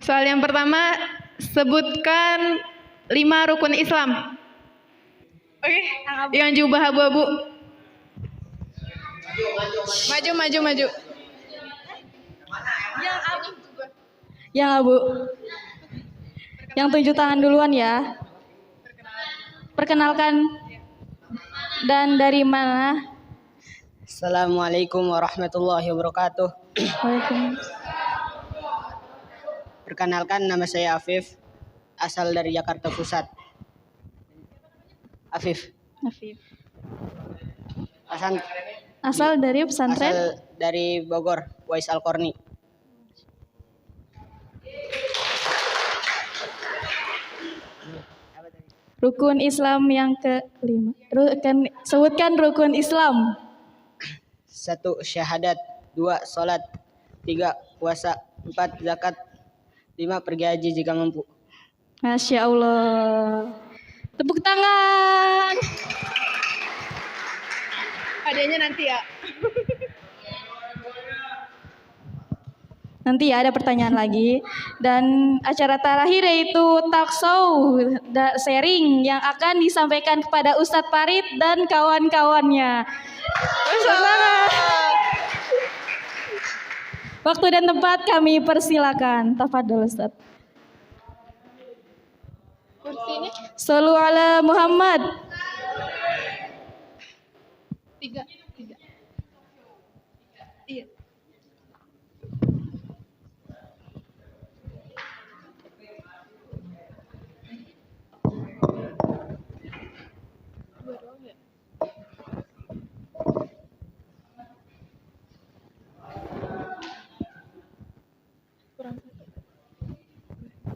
Soal yang pertama, sebutkan 5 rukun Islam. Oke, yang jubah abu-abu. Maju. Yang abu. Yang 7 tangan duluan ya. Perkenalkan. Dan dari mana? Assalamualaikum warahmatullahi wabarakatuh. Perkenalkan, nama saya Afif, asal dari Jakarta Pusat. Afif. Asal dari pesantren? Asal dari Bogor, Wais Al-Qarni. Rukun Islam yang ke-5. Sebutkan rukun Islam. 1. Syahadat. 2. Salat. 3. Puasa. 4. Zakat. 5. Pergi haji jika mampu. Masya Allah. Tepuk tangan. Adanya nanti ya. Nanti ya ada pertanyaan lagi. Dan acara terakhir yaitu talk show sharing yang akan disampaikan kepada Ustadz Farid dan kawan-kawannya. Waktu dan tempat kami persilakan. Tafadhol Ustadz. Shollu ala Muhammad. 3. Iya.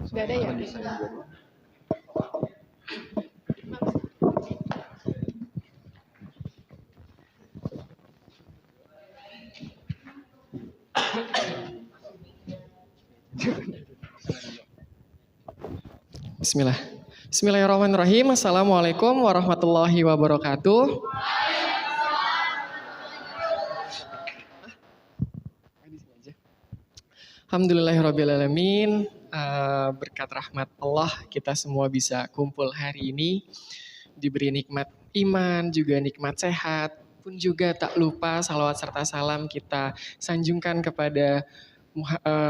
Sudah ada ya? Bismillahirrahmanirrahim. Assalamualaikum warahmatullahi wabarakatuh. Alhamdulillahirrabbilalamin. Berkat rahmat Allah kita semua bisa kumpul hari ini, diberi nikmat iman, juga nikmat sehat, pun juga tak lupa salawat serta salam kita sanjungkan kepada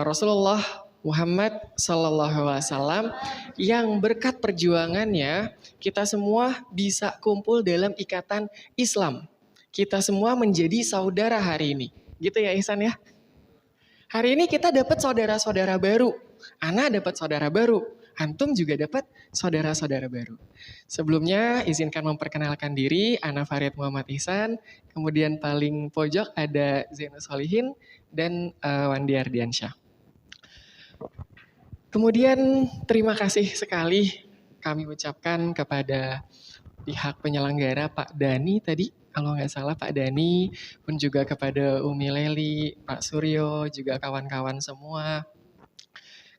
Rasulullah Muhammad Sallallahu Alaihi Wasallam, yang berkat perjuangannya kita semua bisa kumpul dalam ikatan Islam. Kita semua menjadi saudara hari ini. Gitu ya Ihsan ya? Hari ini kita dapat saudara-saudara baru. Ana dapat saudara baru. Antum juga dapat saudara-saudara baru. Sebelumnya izinkan memperkenalkan diri, Ana Farid Muhammad Ihsan. Kemudian paling pojok ada Zainus Solihin dan Wandi Ardiansyah. Kemudian terima kasih sekali kami ucapkan kepada pihak penyelenggara Pak Dani tadi, kalau nggak salah Pak Dani, pun juga kepada Umi Leli, Pak Suryo, juga kawan-kawan semua.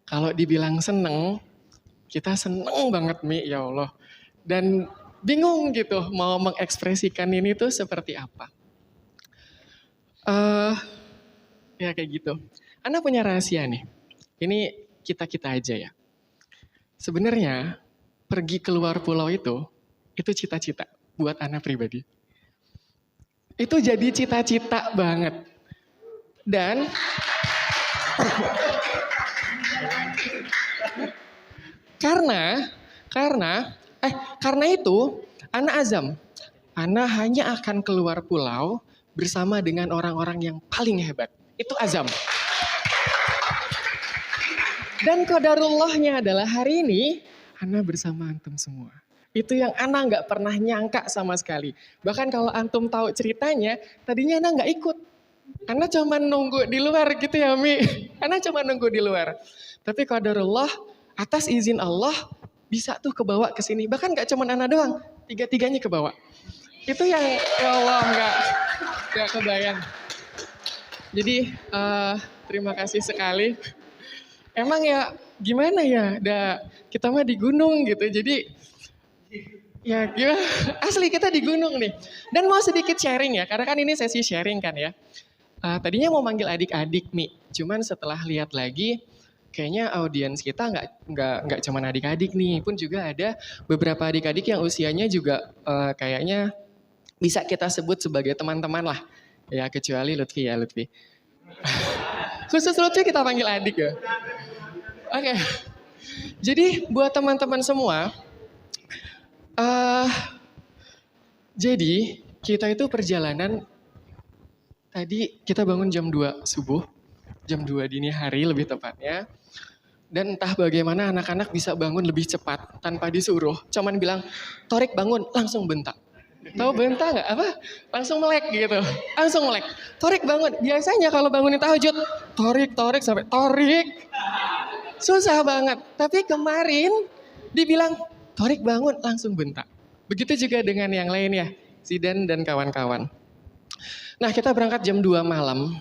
Kalau dibilang seneng, kita seneng banget Mi, ya Allah. Dan bingung gitu mau mengekspresikan ini tuh seperti apa. Ya kayak gitu. Ana punya rahasia nih. Ini kita aja ya. Sebenarnya pergi keluar pulau itu cita-cita buat Ana pribadi. Itu jadi cita-cita banget. Dan karena itu Ana azam. Ana hanya akan keluar pulau bersama dengan orang-orang yang paling hebat. Itu azam. Dan qadarullahnya adalah hari ini Ana bersama antum semua. Itu yang Ana nggak pernah nyangka sama sekali. Bahkan kalau antum tahu ceritanya, tadinya Ana nggak ikut. Ana cuma nunggu di luar gitu ya Mi. Ana cuma nunggu di luar. Tapi qadarullah, atas izin Allah bisa tuh kebawa ke sini. Bahkan nggak cuma Ana doang, tiga-tiganya kebawa. Itu yang ya Allah nggak kebayang. Jadi terima kasih sekali. Emang ya gimana ya, kita mah di gunung gitu. Jadi ya gimana, asli kita di gunung nih. Dan mau sedikit sharing ya, karena kan ini sesi sharing kan ya. Tadinya mau manggil adik-adik Mi, cuman setelah lihat lagi, kayaknya audiens kita nggak cuma adik-adik nih, pun juga ada beberapa adik-adik yang usianya juga kayaknya bisa kita sebut sebagai teman-teman lah. Ya kecuali Lutfi ya, Lutfi. Khusus Lutfi kita panggil adik ya. Oke. Jadi buat teman-teman semua, jadi kita itu perjalanan, tadi kita bangun jam 2 subuh, jam 2 dini hari lebih tepatnya. Dan entah bagaimana anak-anak bisa bangun lebih cepat tanpa disuruh. Cuman bilang, Torik bangun, langsung bentak. Tahu bentak nggak? Apa? Langsung melek gitu. Langsung melek. Torik bangun. Biasanya kalau bangunin tahajud, Torik sampai Torik. Susah banget. Tapi kemarin dibilang, Torik bangun, langsung bentak. Begitu juga dengan yang lain ya. Zidan dan kawan-kawan. Nah kita berangkat jam 2 malam.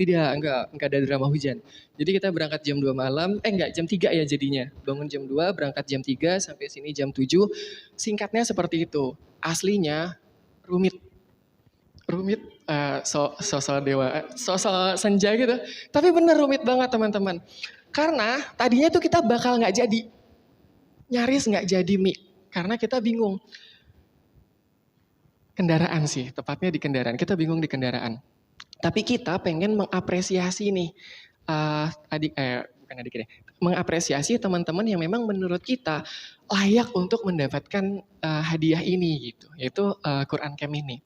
Enggak ada drama hujan. Jadi kita berangkat jam 2 malam, jam 3 ya jadinya. Bangun jam 2, berangkat jam 3, sampai sini jam 7. Singkatnya seperti itu. Aslinya rumit, sosok senja gitu. Tapi bener rumit banget teman-teman. Karena tadinya tuh kita bakal nggak jadi. Nyaris nggak jadi Mi. Karena kita bingung. Kendaraan sih, tepatnya di kendaraan. Kita bingung di kendaraan. Tapi kita pengen mengapresiasi nih, mengapresiasi teman-teman yang memang menurut kita layak untuk mendapatkan hadiah ini gitu, yaitu Quran Camp ini.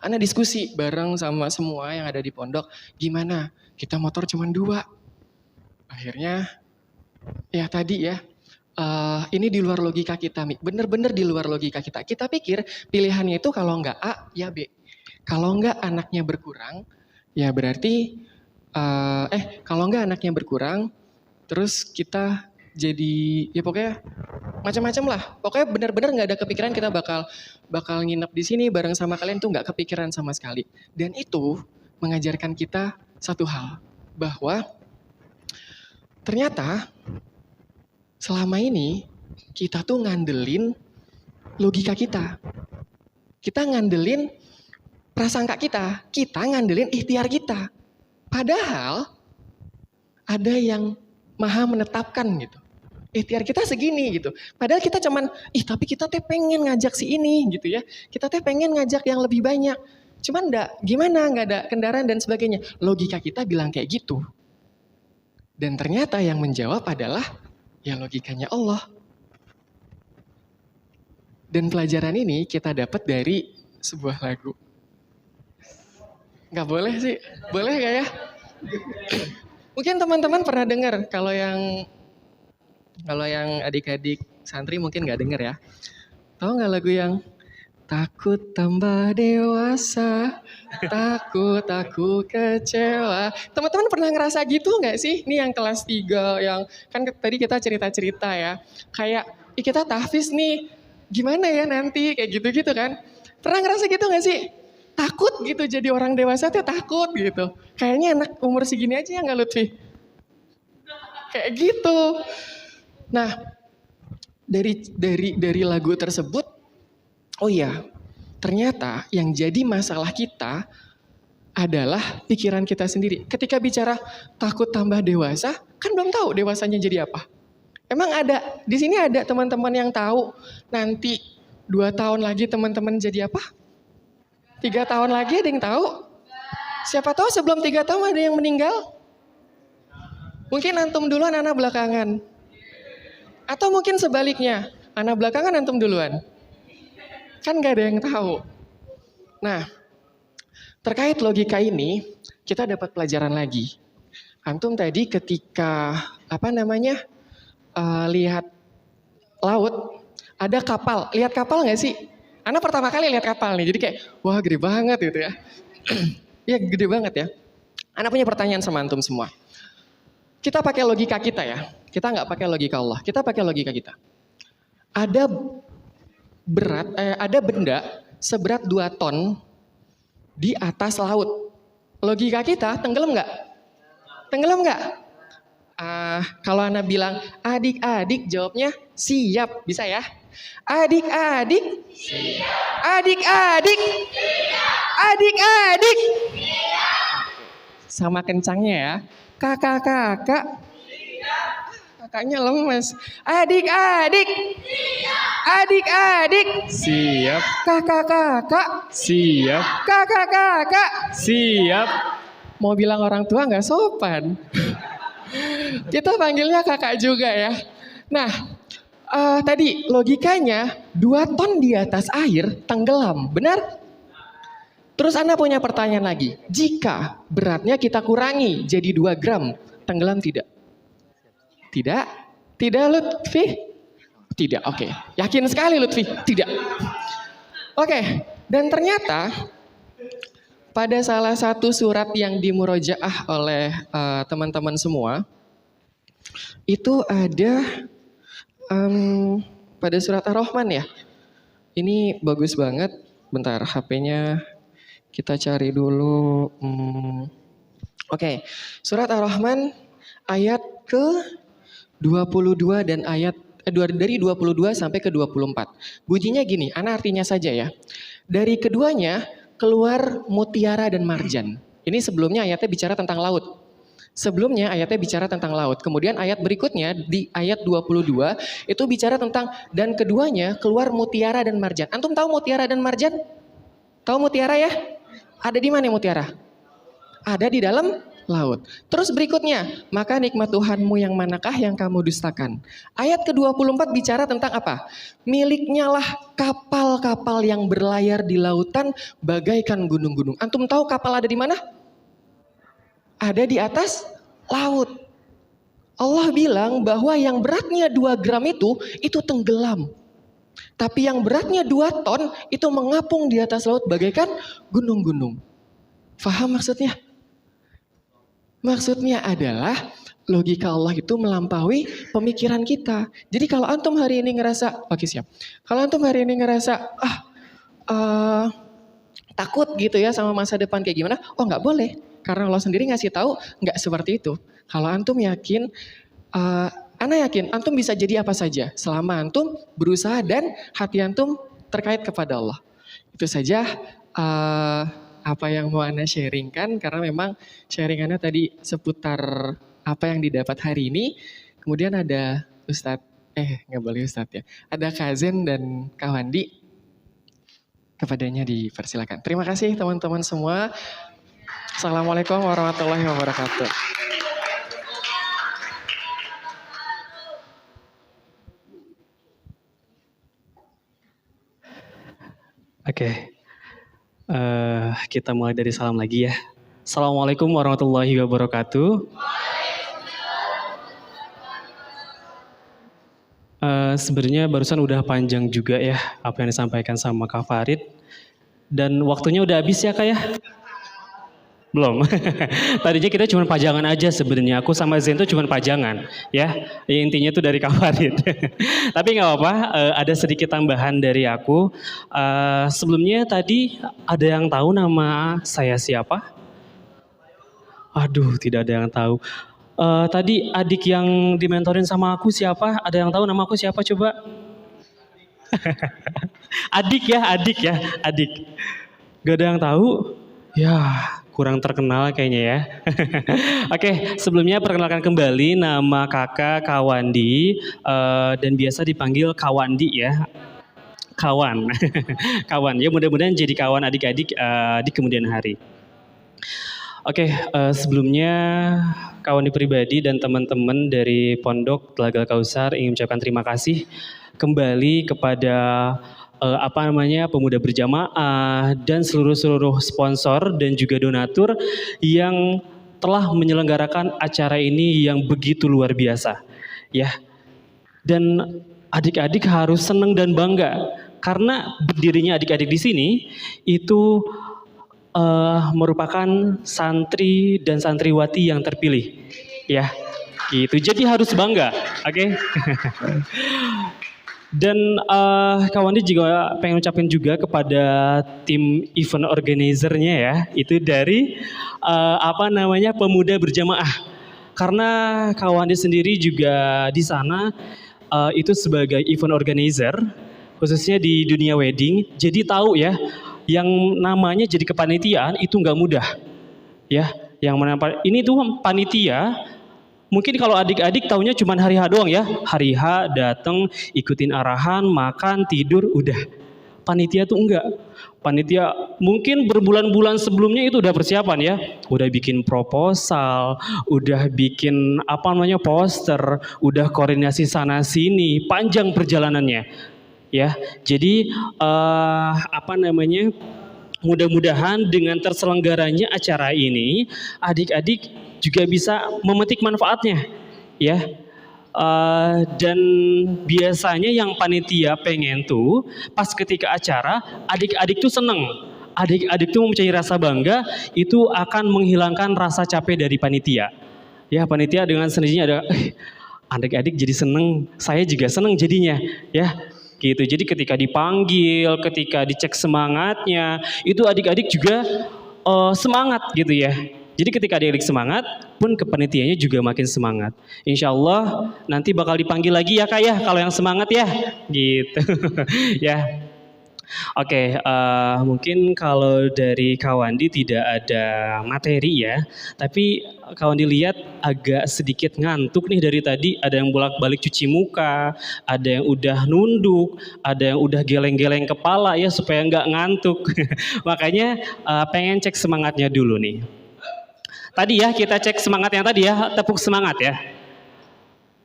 Ana diskusi bareng sama semua yang ada di pondok, gimana? Kita motor cuma 2. Akhirnya, ya tadi ya, ini di luar logika kita, Mi. Bener-bener di luar logika kita. Kita pikir pilihannya itu kalau nggak A, ya B. Kalau nggak anaknya berkurang, ya berarti, kalau nggak anaknya berkurang, terus kita jadi, ya pokoknya macam-macam lah. Pokoknya benar-benar nggak ada kepikiran kita bakal nginep di sini bareng sama kalian, tuh nggak kepikiran sama sekali. Dan itu mengajarkan kita satu hal, bahwa ternyata selama ini kita tuh ngandelin logika kita. Kita ngandelin prasangka kita ngandelin ikhtiar kita. Padahal ada yang maha menetapkan gitu. Ikhtiar kita segini gitu. Padahal kita cuman, tapi kita teh pengen ngajak si ini gitu ya. Kita teh pengen ngajak yang lebih banyak. Cuman nggak ada kendaraan dan sebagainya. Logika kita bilang kayak gitu. Dan ternyata yang menjawab adalah ya logikanya Allah. Dan pelajaran ini kita dapat dari sebuah lagu. Nggak boleh sih, boleh nggak ya? Mungkin teman-teman pernah dengar, kalau yang adik-adik santri mungkin nggak dengar ya. Tahu nggak lagu yang takut tambah dewasa, takut aku kecewa. Teman-teman pernah ngerasa gitu nggak sih? Ini yang kelas 3, yang kan tadi kita cerita-cerita ya. Kayak, kita tahfiz nih, gimana ya nanti? Kayak gitu-gitu kan. Pernah ngerasa gitu nggak sih? Takut gitu jadi orang dewasa tuh takut gitu. Kayaknya anak umur segini aja ya nggak Lutfi? Kayak gitu. Nah, dari lagu tersebut, oh iya, ternyata yang jadi masalah kita adalah pikiran kita sendiri. Ketika bicara takut tambah dewasa, kan belum tahu dewasanya jadi apa. Emang di sini ada teman-teman yang tahu nanti 2 tahun lagi teman-teman jadi apa? 3 tahun lagi ada yang tahu? Siapa tahu sebelum 3 tahun ada yang meninggal? Mungkin antum duluan, anak belakangan. Atau mungkin sebaliknya, ana belakangan antum duluan. Kan gak ada yang tahu. Nah, terkait logika ini, kita dapat pelajaran lagi. Antum tadi ketika lihat laut, ada kapal. Lihat kapal nggak sih? Ana pertama kali lihat kapal nih, jadi kayak wah gede banget gitu ya. Iya gede banget ya. Ana punya pertanyaan sama antum semua. Kita pakai logika kita ya. Kita nggak pakai logika Allah. Kita pakai logika kita. Ada benda seberat 2 ton di atas laut. Logika kita tenggelam nggak? Tenggelam nggak? Kalau Ana bilang adik-adik, jawabnya siap, bisa ya? Adik-adik, siap. Adik-adik, siap. Adik-adik, siap. Sama kencangnya ya. Kakak-kakak, siap. Kakaknya lemes. Adik-adik, siap. Adik-adik, siap. Kakak-kakak, siap. Kakak-kakak, siap. Mau bilang orang tua nggak sopan. Kita panggilnya kakak juga ya. Nah, tadi logikanya 2 ton di atas air tenggelam, benar? Terus Anda punya pertanyaan lagi. Jika beratnya kita kurangi jadi 2 gram, tenggelam tidak? Tidak? Tidak Lutfi? Tidak, oke. Yakin sekali Lutfi? Tidak. Oke, dan ternyata pada salah satu surat yang dimurojaah oleh teman-teman semua, itu ada pada surat Ar-Rahman ya. Ini bagus banget. Bentar, HP-nya kita cari dulu. Oke, surat Ar-Rahman ayat ke 22 dan ayat dari 22 sampai ke 24. Bunyinya gini, ana artinya saja ya. Dari keduanya keluar mutiara dan marjan. Ini sebelumnya ayatnya bicara tentang laut. Sebelumnya ayatnya bicara tentang laut. Kemudian ayat berikutnya di ayat 22 itu bicara tentang dan keduanya keluar mutiara dan marjan. Antum tahu mutiara dan marjan? Tahu mutiara ya? Ada di mana mutiara? Ada di dalam laut. Terus berikutnya, maka nikmat Tuhanmu yang manakah yang kamu dustakan? Ayat ke-24 bicara tentang apa? Miliknya lah kapal-kapal yang berlayar di lautan bagaikan gunung-gunung. Antum tahu kapal ada di mana? Ada di atas laut. Allah bilang bahwa yang beratnya 2 gram itu tenggelam. Tapi yang beratnya 2 ton itu mengapung di atas laut bagaikan gunung-gunung. Faham maksudnya? Maksudnya adalah logika Allah itu melampaui pemikiran kita. Jadi kalau antum hari ini ngerasa, oke siap. Kalau antum hari ini ngerasa, takut gitu ya sama masa depan kayak gimana? Oh nggak boleh. Karena Allah sendiri ngasih tahu nggak seperti itu. Kalau antum yakin, ana yakin antum bisa jadi apa saja. Selama antum berusaha dan hati antum terkait kepada Allah. Itu saja apa yang mau Anda sharingkan, karena memang sharingannya tadi seputar apa yang didapat hari ini. Kemudian ada Ustadz, nggak boleh Ustadz ya. Ada Kazen dan Kawandi, kepadanya dipersilakan. Terima kasih teman-teman semua. Assalamualaikum warahmatullahi wabarakatuh. Oke. Kita mulai dari salam lagi ya. Assalamualaikum warahmatullahi wabarakatuh. Sebenarnya barusan udah panjang juga ya apa yang disampaikan sama Kak Farid. Dan waktunya udah habis ya Kak ya? Belum. Tadinya kita cuma pajangan aja sebenarnya. Aku sama Zen tuh cuma pajangan ya. Intinya tuh dari Kak Farid. Tapi nggak apa-apa, ada sedikit tambahan dari aku. Sebelumnya tadi ada yang tahu nama saya siapa? Aduh, tidak ada yang tahu. Tadi adik yang dimentorin sama aku siapa? Ada yang tahu nama aku siapa coba? Adik. Gak ada yang tahu? Ya, kurang terkenal kayaknya ya. Oke, sebelumnya perkenalkan kembali nama kakak Kawandi dan biasa dipanggil Kawandi ya. Kawan. Kawan ya, mudah-mudahan jadi kawan adik-adik di kemudian hari. Sebelumnya kawan pribadi dan teman-teman dari Pondok Telaga Kausar ingin mengucapkan terima kasih kembali kepada pemuda berjamaah dan seluruh sponsor dan juga donatur yang telah menyelenggarakan acara ini yang begitu luar biasa, ya. Dan adik-adik harus senang dan bangga karena berdirinya adik-adik di sini itu merupakan santri dan santriwati yang terpilih, ya, gitu. Jadi harus bangga, oke? Dan kawan juga pengen ucapin juga kepada tim event organizer-nya ya, itu dari pemuda berjamaah. Karena kawan sendiri juga di sana itu sebagai event organizer, khususnya di dunia wedding. Jadi tahu ya, yang namanya jadi kepanitiaan itu nggak mudah, ya. Yang mana ini tuh panitia, mungkin kalau adik-adik taunya cuma hari H doang ya, hari H datang ikutin arahan, makan, tidur, udah. Panitia tuh enggak. Panitia mungkin berbulan-bulan sebelumnya itu udah persiapan ya, udah bikin proposal, udah bikin poster, udah koordinasi sana sini, panjang perjalanannya. Ya, jadi mudah-mudahan dengan terselenggaranya acara ini, adik-adik juga bisa memetik manfaatnya, ya. Dan biasanya yang panitia pengen tuh pas ketika acara, adik-adik tuh seneng, adik-adik tuh mempunyai rasa bangga, itu akan menghilangkan rasa capek dari panitia. Ya, panitia dengan sendirinya ada, adik-adik jadi seneng, saya juga seneng jadinya, ya. Gitu. Jadi ketika dipanggil, ketika dicek semangatnya, itu adik-adik juga semangat gitu ya. Jadi ketika adik-adik semangat, pun kepanitianya juga makin semangat. Insya Allah nanti bakal dipanggil lagi ya Kak ya, kalau yang semangat ya, gitu. Ya. Oke, mungkin kalau dari Kawandi tidak ada materi ya, tapi Kawandi lihat agak sedikit ngantuk nih dari tadi, ada yang bolak-balik cuci muka, ada yang udah nunduk, ada yang udah geleng-geleng kepala ya supaya nggak ngantuk. Makanya pengen cek semangatnya dulu nih. Tadi ya kita cek semangatnya tadi ya, tepuk semangat ya.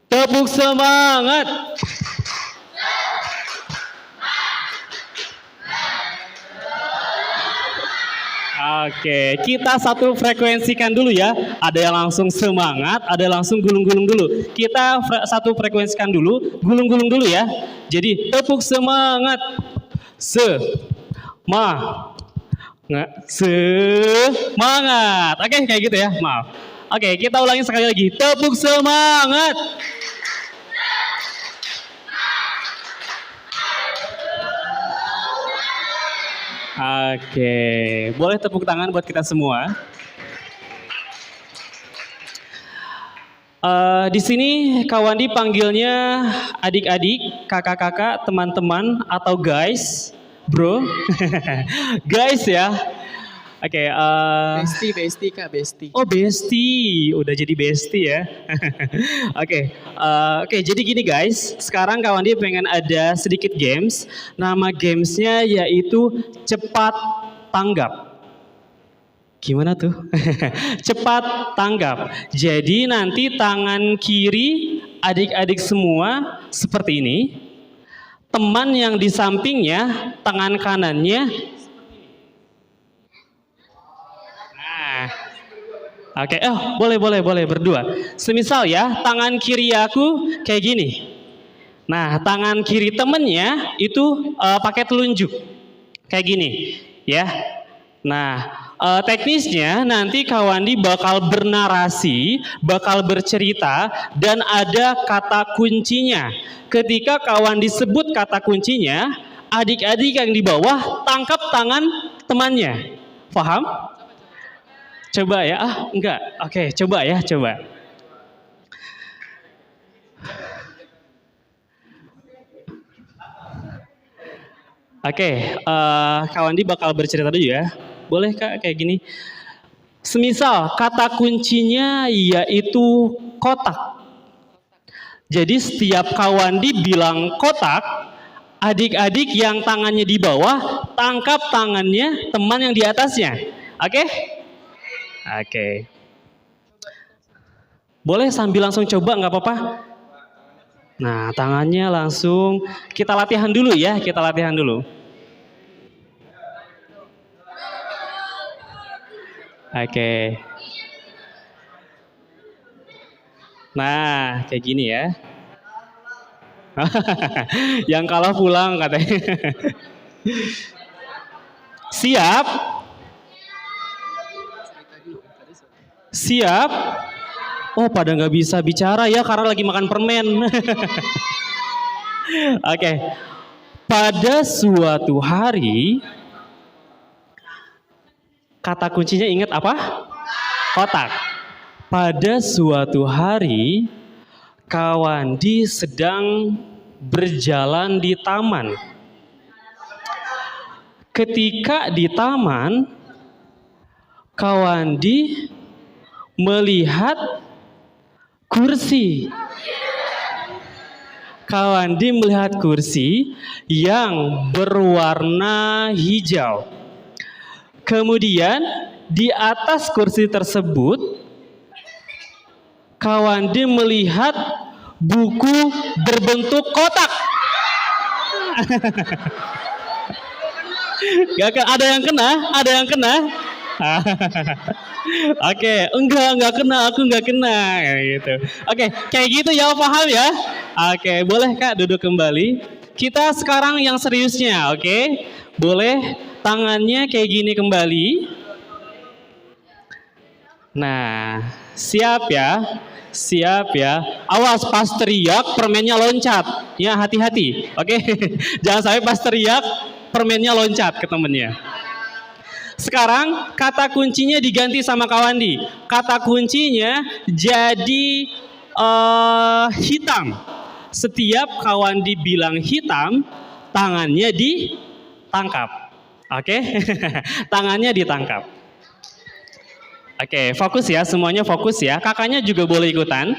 Tepuk semangat. Oke, kita satu frekuensikan dulu ya. Ada yang langsung semangat, ada yang langsung gulung-gulung dulu. Kita satu frekuensikan dulu, gulung-gulung dulu ya. Jadi tepuk semangat. Semangat. Oke, kayak gitu ya. Maaf. Oke, kita ulangi sekali lagi. Tepuk semangat. Oke, boleh tepuk tangan buat kita semua. Di sini Kawandi panggilnya adik-adik, kakak-kakak, teman-teman, atau guys, bro, guys ya. Oke, Besti Kak, besti. Oh besti, udah jadi besti ya. Oke, jadi gini guys, sekarang Kawandi pengen ada sedikit games. Nama gamesnya yaitu cepat tanggap. Gimana tuh? Cepat tanggap. Jadi nanti tangan kiri adik-adik semua seperti ini. Teman yang di sampingnya, tangan kanannya. Oke, boleh berdua. Semisal ya, tangan kiri aku kayak gini. Nah, tangan kiri temennya itu pakai telunjuk. Kayak gini, ya. Nah, teknisnya nanti Kawandi bakal bernarasi, bakal bercerita, dan ada kata kuncinya. Ketika Kawandi sebut kata kuncinya, adik-adik yang di bawah tangkap tangan temannya. Paham? Coba ya, enggak. Oke, coba ya, coba. Oke, Kawandi bakal bercerita dulu ya. Boleh Kak, kayak gini. Semisal kata kuncinya yaitu kotak. Jadi setiap Kawandi bilang kotak, adik-adik yang tangannya di bawah tangkap tangannya teman yang di atasnya. Oke? Oke. Boleh sambil langsung coba, nggak apa-apa? Nah, tangannya langsung kita latihan dulu ya, kita latihan dulu. Oke. Nah, kayak gini ya. Yang kalah pulang katanya. Siap? Siap? Oh, pada nggak bisa bicara ya karena lagi makan permen. Oke. Pada suatu hari, kata kuncinya ingat apa? Kotak. Pada suatu hari, Kawandi sedang berjalan di taman. Ketika di taman, Kawandi melihat kursi. Kawandi melihat kursi yang berwarna hijau. Kemudian di atas kursi tersebut, Kawandi melihat buku berbentuk kotak. Ada yang kena? Ada yang kena? Oke, enggak kena, aku enggak kena gitu. Oke, kayak gitu ya, paham ya? Oke, boleh Kak duduk kembali. Kita sekarang yang seriusnya, oke? Boleh tangannya kayak gini kembali. Nah, siap ya? Siap ya. Awas pas teriak permennya loncat. Ya, hati-hati. Oke. Jangan sampai pas teriak permennya loncat ke temennya. Sekarang kata kuncinya diganti sama Kawandi. Kata kuncinya jadi hitam. Setiap Kawandi bilang hitam, tangannya ditangkap. Oke? Tangannya ditangkap. Oke, fokus ya, semuanya fokus ya. Kakaknya juga boleh ikutan.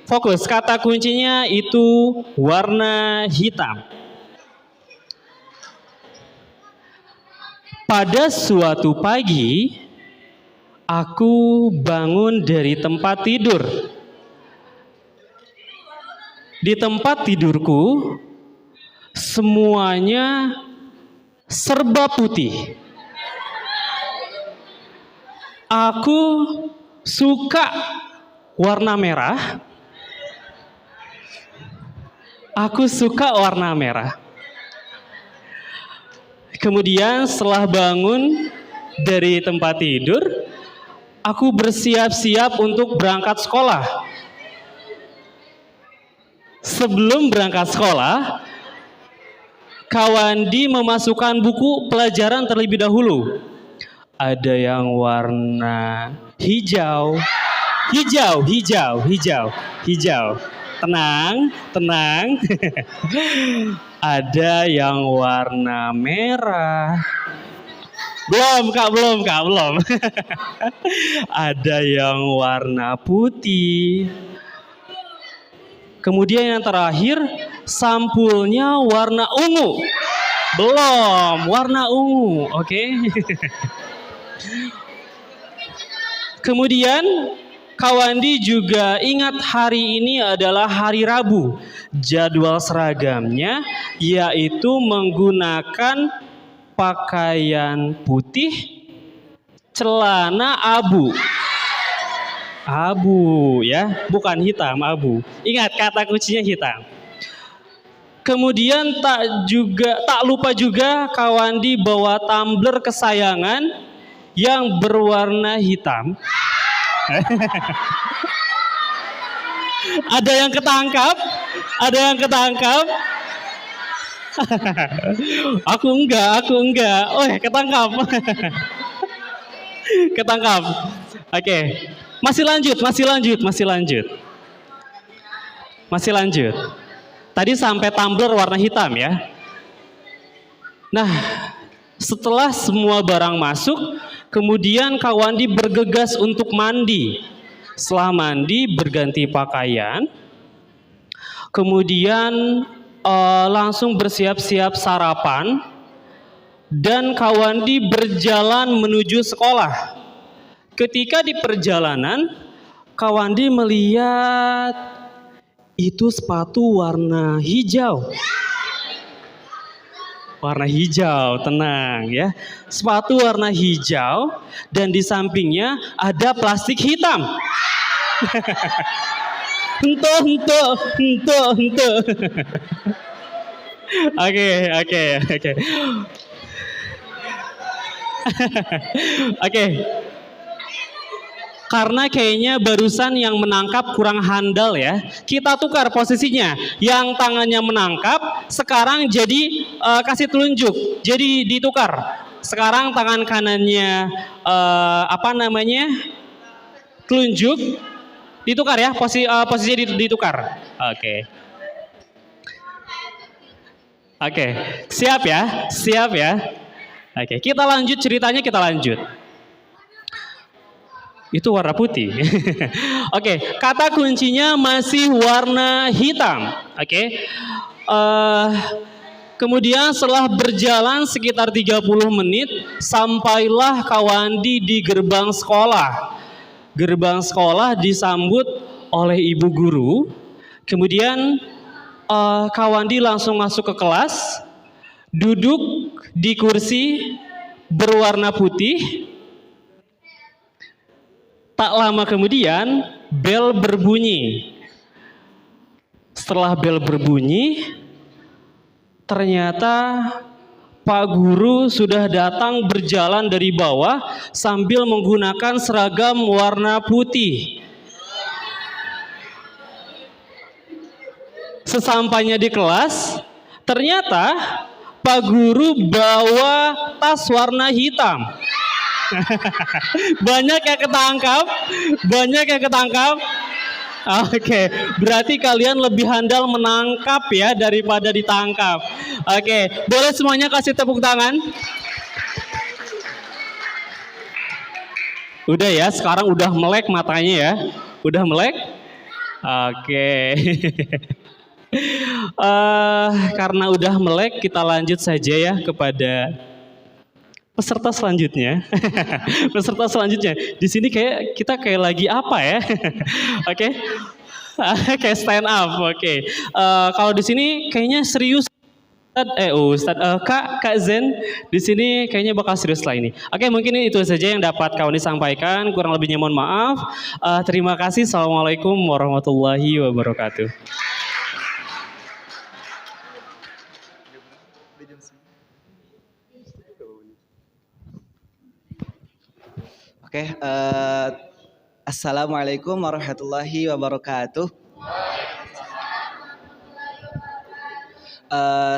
Fokus, kata kuncinya itu warna hitam. Pada suatu pagi, aku bangun dari tempat tidur. Di tempat tidurku, semuanya serba putih. Aku suka warna merah. Aku suka warna merah. Kemudian setelah bangun dari tempat tidur, aku bersiap-siap untuk berangkat sekolah. Sebelum berangkat sekolah, Kawandi memasukkan buku pelajaran terlebih dahulu. Ada yang warna hijau. Tenang. Ada yang warna merah. Belum. Ada yang warna putih. Kemudian yang terakhir, sampulnya warna ungu. Belum, warna ungu, oke. Kemudian Kawandi juga ingat hari ini adalah hari Rabu. Jadwal seragamnya yaitu menggunakan pakaian putih, celana abu. Abu ya, bukan hitam, abu. Ingat kata kuncinya hitam. Kemudian tak lupa juga Kawandi bawa tumbler kesayangan yang berwarna hitam. Ada yang ketangkap? Aku enggak. Oh, ketangkap. Ketangkap. Oke. Masih lanjut. Tadi sampai tumbler warna hitam ya. Nah, setelah semua barang masuk, kemudian Kawandi bergegas untuk mandi. Setelah mandi, berganti pakaian. Kemudian langsung bersiap-siap sarapan. Dan Kawandi berjalan menuju sekolah. ketika di perjalanan Kawandi melihat itu sepatu warna hijau. Warna hijau, tenang ya. Sepatu warna hijau dan di sampingnya ada plastik hitam. Hento. Oke. Oke. Karena kayaknya barusan yang menangkap kurang handal ya. Kita tukar posisinya. Yang tangannya menangkap sekarang jadi kasih telunjuk. Jadi ditukar. Sekarang tangan kanannya telunjuk. Ditukar ya, posisinya ditukar. Oke. Siap ya. Oke, kita lanjut ceritanya, Itu warna putih. Oke, kata kuncinya masih warna hitam. Oke. Kemudian setelah berjalan sekitar 30 menit, sampailah Kawandi di gerbang sekolah. Gerbang sekolah disambut oleh ibu guru. Kemudian Kawandi langsung masuk ke kelas, duduk di kursi berwarna putih. Tak lama kemudian bel berbunyi. Setelah bel berbunyi, ternyata Pak Guru sudah datang berjalan dari bawah sambil menggunakan seragam warna putih. Sesampainya di kelas, ternyata Pak Guru bawa tas warna hitam. Banyak yang ketangkap. Oke, berarti kalian lebih handal menangkap ya daripada ditangkap. Oke, boleh semuanya kasih tepuk tangan. Udah ya, sekarang udah melek matanya ya. Udah melek? Oke. Karena udah melek, kita lanjut saja ya kepada peserta selanjutnya. Di sini kita lagi apa ya? Oke. Kayak stand up. Oke. Kalau di sini kayaknya serius. Kak Zen di sini kayaknya bakal serius lah ini. Oke, mungkin itu saja yang dapat Kawandi sampaikan. Kurang lebihnya mohon maaf. Terima kasih. Assalamualaikum warahmatullahi wabarakatuh. Oke, Assalamualaikum warahmatullahi wabarakatuh.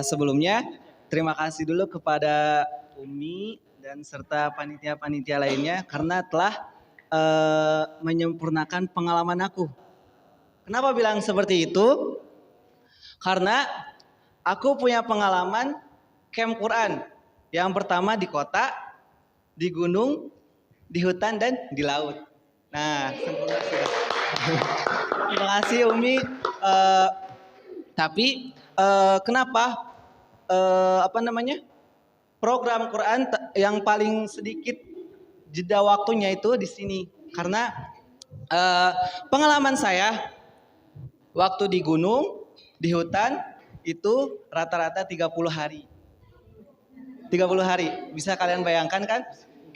Sebelumnya, terima kasih dulu kepada Umi dan serta panitia-panitia lainnya karena telah menyempurnakan pengalaman aku. Kenapa bilang seperti itu? Karena aku punya pengalaman camp Quran. Yang pertama di kota, di gunung, di hutan dan di laut. Nah, sempurna sudah. Terima kasih Umi. Tapi kenapa program Quran yang paling sedikit jeda waktunya itu di sini? Karena pengalaman saya waktu di gunung, di hutan itu rata-rata 30 hari. 30 hari. Bisa kalian bayangkan kan?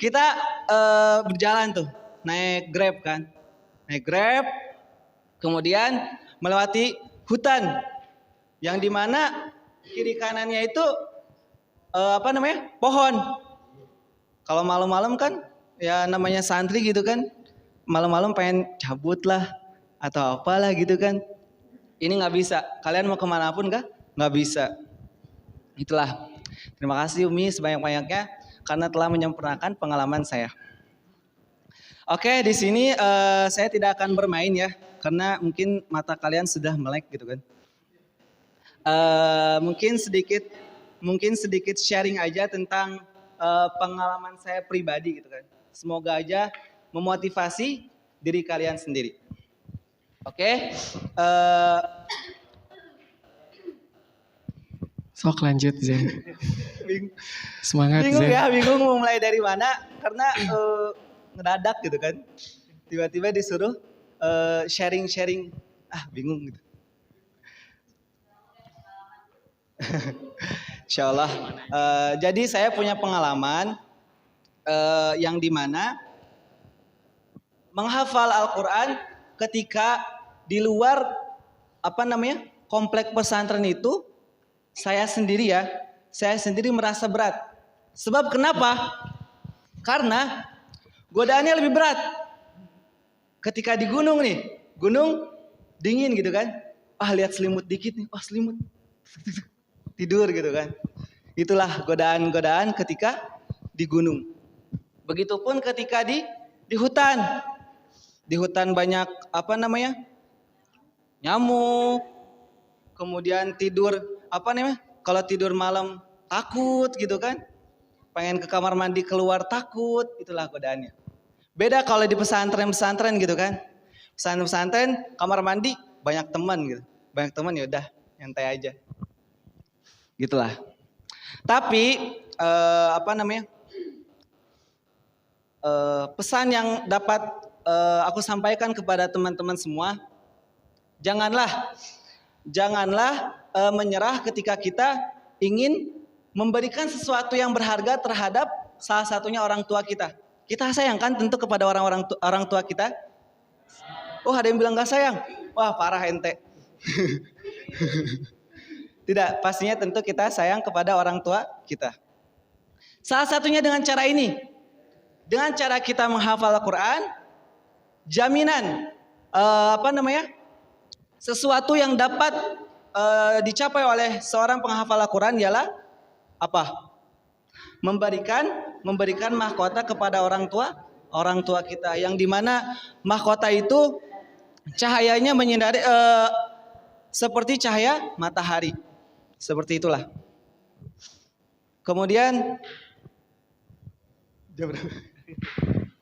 Kita berjalan tuh, naik Grab kan. Naik Grab, kemudian melewati hutan. Yang dimana kiri kanannya itu pohon. Kalau malam-malam kan, ya namanya santri gitu kan. Malam-malam pengen cabut lah, atau apalah gitu kan. Ini nggak bisa. Kalian mau kemanapun nggak bisa. Itulah. Terima kasih Umi sebanyak-banyaknya karena telah menyempurnakan pengalaman saya. Oke, di sini saya tidak akan bermain ya, karena mungkin mata kalian sudah melek gitu kan. Mungkin sedikit sharing aja tentang pengalaman saya pribadi gitu kan. Semoga aja memotivasi diri kalian sendiri. Oke. Sok lanjut Zen. Semangat bingung Zen. Bingung mau mulai dari mana karena ngedadak gitu kan. Tiba-tiba disuruh sharing-sharing, bingung gitu. Insya Allah. Jadi saya punya pengalaman yang dimana menghafal Al-Quran ketika di luar komplek pesantren itu saya sendiri merasa berat. Sebab kenapa? Karena godaannya lebih berat. Ketika di gunung nih, gunung dingin gitu kan. Lihat selimut dikit nih, selimut. Tidur gitu kan. Itulah godaan-godaan ketika di gunung. Begitupun ketika di hutan. Di hutan banyak nyamuk. Kemudian tidur kalau tidur malam takut gitu kan. Pengen ke kamar mandi keluar takut, itulah godaannya. Beda kalau di pesantren gitu kan. Pesantren kamar mandi banyak teman gitu. Banyak teman ya udah nyantai aja. Gitulah. Tapi pesan yang dapat aku sampaikan kepada teman-teman semua, janganlah menyerah ketika kita ingin memberikan sesuatu yang berharga terhadap salah satunya orang tua kita. Kita sayangkan tentu kepada orang tua kita. Ada yang bilang gak sayang. Wah, parah ente. Tidak, pastinya tentu kita sayang kepada orang tua kita. Salah satunya dengan cara ini. Dengan cara kita menghafal Al-Quran, jaminan sesuatu yang dapat dicapai oleh seorang penghafal Al-Quran ialah memberikan mahkota kepada orang tua kita, yang dimana mahkota itu cahayanya menyinari seperti cahaya matahari, seperti itulah. Kemudian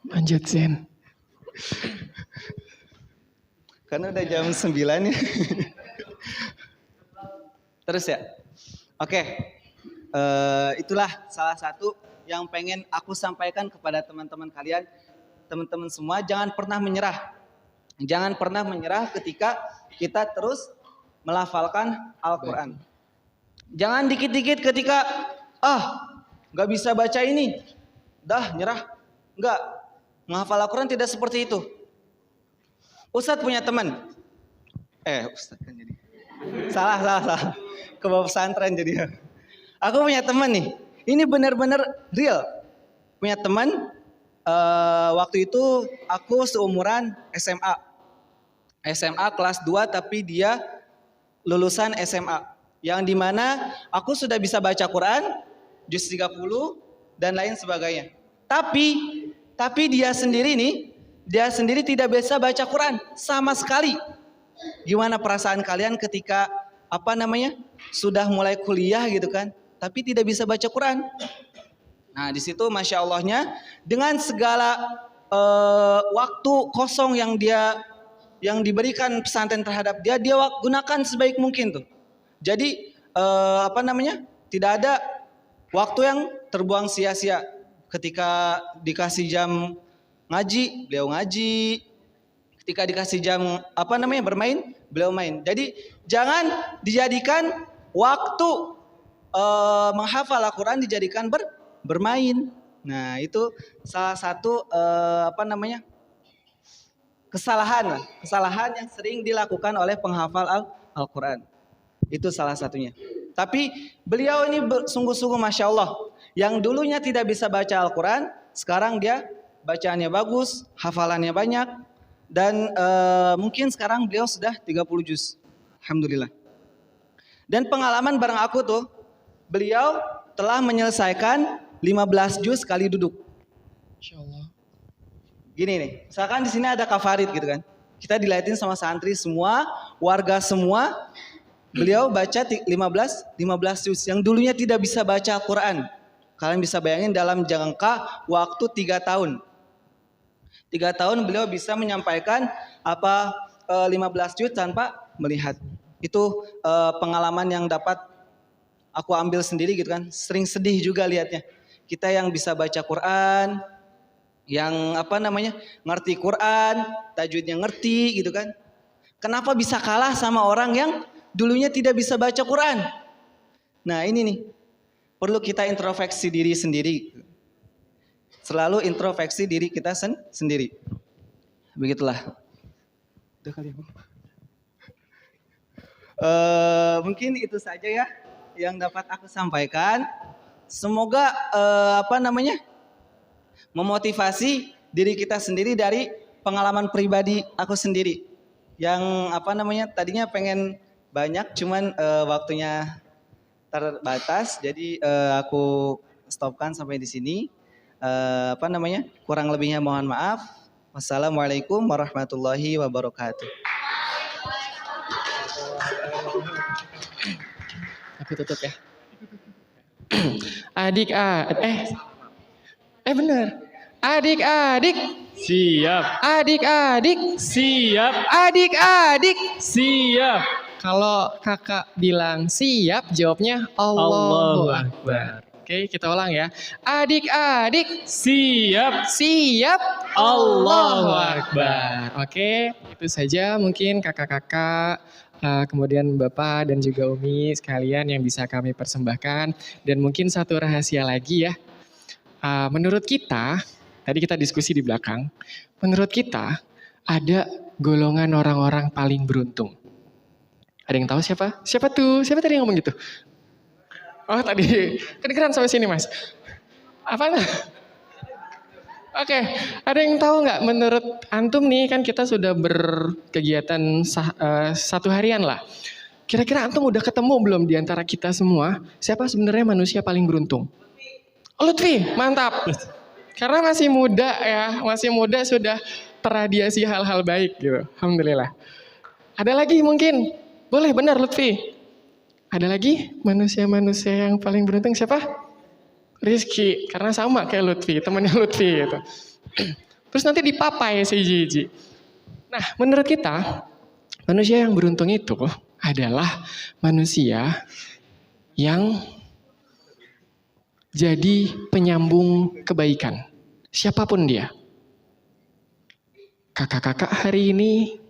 lanjut Zen. Karena udah jam 9 ya. Terus ya. Oke. Itulah salah satu yang pengen aku sampaikan kepada teman-teman kalian. Teman-teman semua, jangan pernah menyerah. Jangan pernah menyerah ketika kita terus melafalkan Al-Quran. Jangan dikit-dikit ketika gak bisa baca ini, dah nyerah. Enggak. Menghafal Al-Quran tidak seperti itu. Ustadz punya teman. Ustadz kan jadi. Salah. Ke bawah pesantren jadi. Aku punya teman nih. Ini benar-benar real. Punya teman. Waktu itu aku seumuran SMA. SMA kelas 2 tapi dia lulusan SMA. Yang dimana aku sudah bisa baca Quran. Juz 30 dan lain sebagainya. Tapi dia sendiri tidak bisa baca Quran sama sekali. Gimana perasaan kalian ketika sudah mulai kuliah gitu kan, tapi tidak bisa baca Quran? Nah, di situ masya Allahnya dengan segala waktu kosong yang diberikan pesantren terhadap dia gunakan sebaik mungkin tuh. Jadi tidak ada waktu yang terbuang sia-sia. Ketika dikasih jam ngaji, beliau ngaji. Ketika dikasih jam bermain, beliau main. Jadi jangan dijadikan waktu menghafal Al-Quran dijadikan bermain. Nah, itu salah satu kesalahan yang sering dilakukan oleh penghafal Al-Quran. Itu salah satunya. Tapi beliau ini sungguh-sungguh masya Allah. Yang dulunya tidak bisa baca Al-Quran, sekarang dia bacaannya bagus, hafalannya banyak, dan mungkin sekarang beliau sudah 30 juz. Alhamdulillah. Dan pengalaman bareng aku tuh, beliau telah menyelesaikan 15 juz sekali duduk. Insya Allah. Gini nih, misalkan di sini ada kafarid gitu kan. Kita dilihatin sama santri semua, warga semua, beliau baca 15 juz. Yang dulunya tidak bisa baca Al-Quran. Kalian bisa bayangin dalam jangka waktu 3 tahun. 3 tahun beliau bisa menyampaikan 15 juz tanpa melihat. Itu pengalaman yang dapat aku ambil sendiri gitu kan. Sering sedih juga lihatnya. Kita yang bisa baca Quran, yang ngerti Quran, tajwidnya ngerti gitu kan. Kenapa bisa kalah sama orang yang dulunya tidak bisa baca Quran? Nah ini nih, perlu kita introspeksi diri sendiri. Selalu introspeksi diri kita sendiri. Begitulah. Mungkin itu saja ya yang dapat aku sampaikan. Semoga memotivasi diri kita sendiri dari pengalaman pribadi aku sendiri. Yang tadinya pengen banyak, cuman waktunya terbatas. Jadi aku stopkan sampai di sini. Kurang lebihnya mohon maaf. Wassalamualaikum warahmatullahi wabarakatuh. Aku tutup ya. Bener. Adik-adik Siap. Adik-adik Siap. Adik-adik Siap. Kalau kakak bilang siap, jawabnya Allahu Akbar. Oke, kita ulang ya. Adik-adik Siap. siap, Allahu Akbar. Oke, itu saja mungkin kakak-kakak, kemudian Bapak dan juga Umi sekalian yang bisa kami persembahkan. Dan mungkin satu rahasia lagi ya. Menurut kita, tadi kita diskusi di belakang, menurut kita ada golongan orang-orang paling beruntung. Ada yang tahu siapa? Siapa tuh? Siapa tadi yang ngomong gitu? Oh tadi, kedengeran sampai sini mas. Apa enggak? Oke, ada yang tahu nggak menurut antum nih, kan kita sudah berkegiatan satu harian lah. Kira-kira antum udah ketemu belum di antara kita semua, siapa sebenarnya manusia paling beruntung? Lutfi, mantap. Karena masih muda ya, masih muda sudah terradiasi hal-hal baik gitu. Alhamdulillah. Ada lagi mungkin? Boleh, benar Lutfi. Ada lagi manusia-manusia yang paling beruntung siapa? Rizky, karena sama kayak Lutfi, temannya Lutfi gitu. Terus nanti dipapai si Jiji. Nah, menurut kita, manusia yang beruntung itu adalah manusia yang jadi penyambung kebaikan. Siapapun dia. Kakak-kakak hari ini,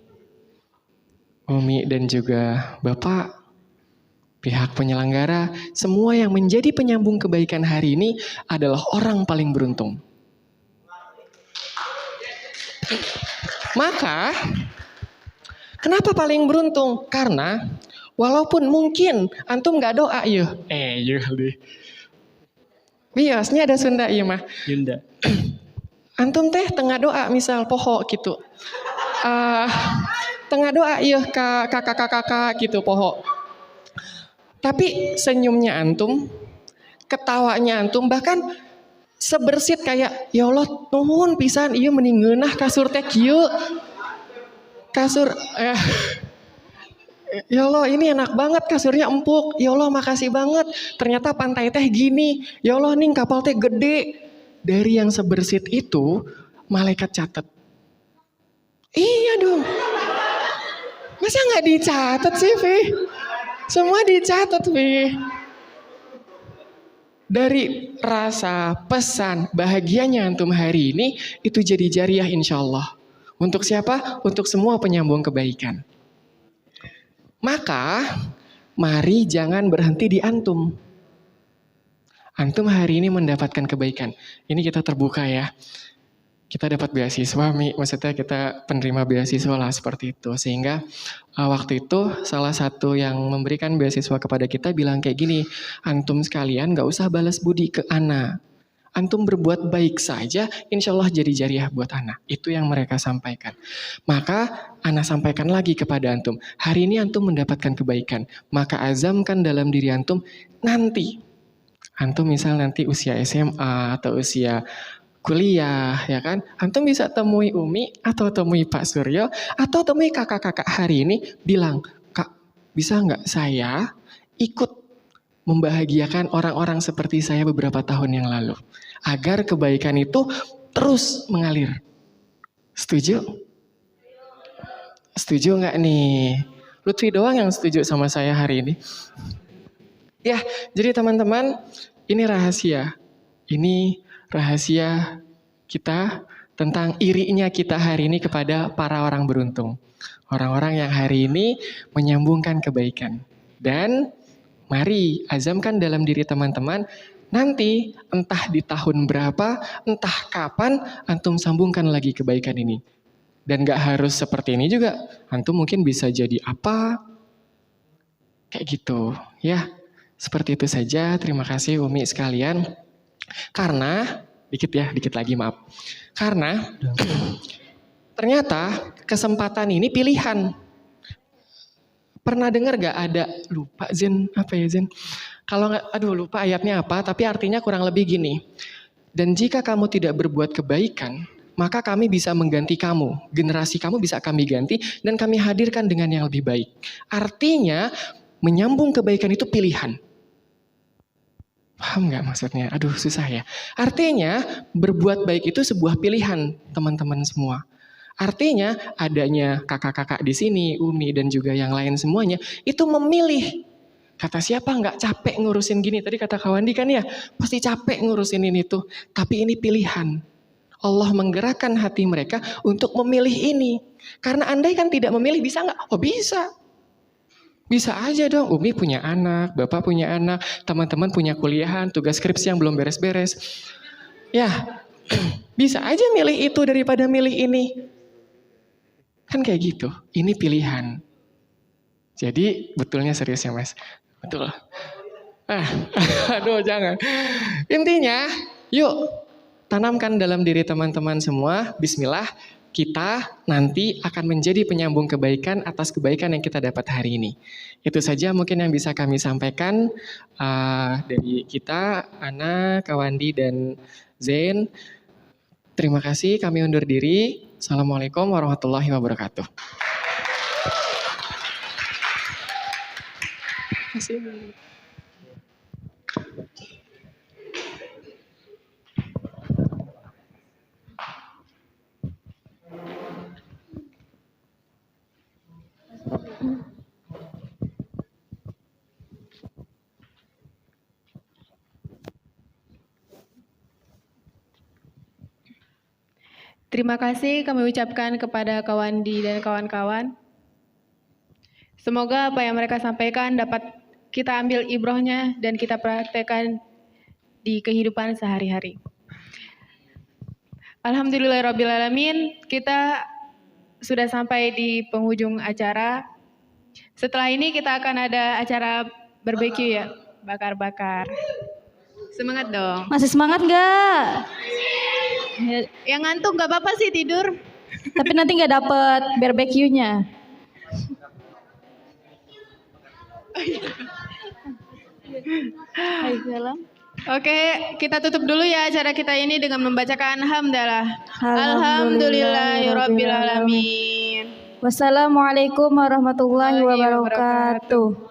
Umi dan juga Bapak, pihak penyelenggara, semua yang menjadi penyambung kebaikan hari ini adalah orang paling beruntung. Maka, kenapa paling beruntung? Karena walaupun mungkin antum gak doa ya. Deh. Biasanya ada Sunda iya mah. Yunda. Antum teh tengah doa misal poho gitu. Tengah doa iya ke kakak-kakak gitu poho. Tapi senyumnya antum, ketawanya antum, bahkan sebersit kayak, ya Allah, nuhun pisan, iya meninggeunah kasur teh kieu. Kasur, ya Allah ini enak banget kasurnya empuk. Ya Allah makasih banget, ternyata pantai teh gini. Ya Allah nih kapal teh gede. Dari yang sebersit itu, malaikat catat. Iya dong. Masa gak dicatat sih, Fi? Semua dicatat, Fi. Dari rasa, pesan, bahagianya antum hari ini, itu jadi jariah insya Allah. Untuk siapa? Untuk semua penyambung kebaikan. Maka, mari jangan berhenti di antum. Antum hari ini mendapatkan kebaikan. Ini kita terbuka ya. Kita dapat beasiswa, maksudnya kita penerima beasiswa lah seperti itu. Sehingga waktu itu salah satu yang memberikan beasiswa kepada kita bilang kayak gini, antum sekalian gak usah balas budi ke ana. Antum berbuat baik saja, insya Allah jadi jariah buat ana. Itu yang mereka sampaikan. Maka ana sampaikan lagi kepada antum, hari ini antum mendapatkan kebaikan. Maka azamkan dalam diri antum, nanti. Antum misal nanti usia SMA atau usia kuliah, ya kan? Antum bisa temui Umi atau temui Pak Suryo atau temui kakak-kakak hari ini bilang, Kak, bisa nggak saya ikut membahagiakan orang-orang seperti saya beberapa tahun yang lalu agar kebaikan itu terus mengalir. Setuju? Setuju nggak nih? Lutfi doang yang setuju sama saya hari ini. Ya, jadi teman-teman, ini rahasia. Ini rahasia kita tentang irinya kita hari ini kepada para orang beruntung. Orang-orang yang hari ini menyambungkan kebaikan. Dan mari azamkan dalam diri teman-teman, nanti entah di tahun berapa, entah kapan, antum sambungkan lagi kebaikan ini. Dan gak harus seperti ini juga. Antum mungkin bisa jadi apa? Kayak gitu ya. Seperti itu saja. Terima kasih Umi sekalian. Karena, dikit lagi maaf. Karena ternyata kesempatan ini pilihan. Pernah dengar gak ada, lupa Zen, apa ya Zen? Kalau nggak, lupa ayatnya apa, tapi artinya kurang lebih gini. Dan jika kamu tidak berbuat kebaikan, maka kami bisa mengganti kamu. Generasi kamu bisa kami ganti dan kami hadirkan dengan yang lebih baik. Artinya, menyambung kebaikan itu pilihan. Paham nggak maksudnya? Susah ya. Artinya, berbuat baik itu sebuah pilihan, teman-teman semua. Artinya, adanya kakak-kakak di sini, Umi dan juga yang lain semuanya, itu memilih. Kata siapa nggak capek ngurusin gini? Tadi kata Kawandi kan ya, pasti capek ngurusin ini tuh. Tapi ini pilihan. Allah menggerakkan hati mereka untuk memilih ini. Karena andai kan tidak memilih, bisa nggak? Oh bisa. Bisa aja dong, Umi punya anak, Bapak punya anak, teman-teman punya kuliahan, tugas skripsi yang belum beres-beres. Ya, bisa aja milih itu daripada milih ini. Kan kayak gitu, ini pilihan. Jadi betulnya serius ya Mas. Betul. Jangan. Intinya, yuk tanamkan dalam diri teman-teman semua, bismillah, kita nanti akan menjadi penyambung kebaikan atas kebaikan yang kita dapat hari ini. Itu saja mungkin yang bisa kami sampaikan dari kita, Ana, Kawandi, dan Zain. Terima kasih, kami undur diri. Assalamualaikum warahmatullahi wabarakatuh. Terima kasih kami ucapkan kepada Kawandi dan kawan-kawan. Semoga apa yang mereka sampaikan dapat kita ambil ibrohnya dan kita praktekkan di kehidupan sehari-hari. Alhamdulillahirrabbilalamin, kita sudah sampai di penghujung acara. Setelah ini kita akan ada acara barbecue ya, bakar-bakar. Semangat dong. Masih semangat nggak? Yang ngantuk nggak apa-apa sih tidur. Tapi nanti nggak dapet barbeque-nya. Oke, kita tutup dulu ya acara kita ini dengan membacakan hamdalah. Alhamdulillahirrabbilalamin. Wassalamualaikum warahmatullahi wabarakatuh.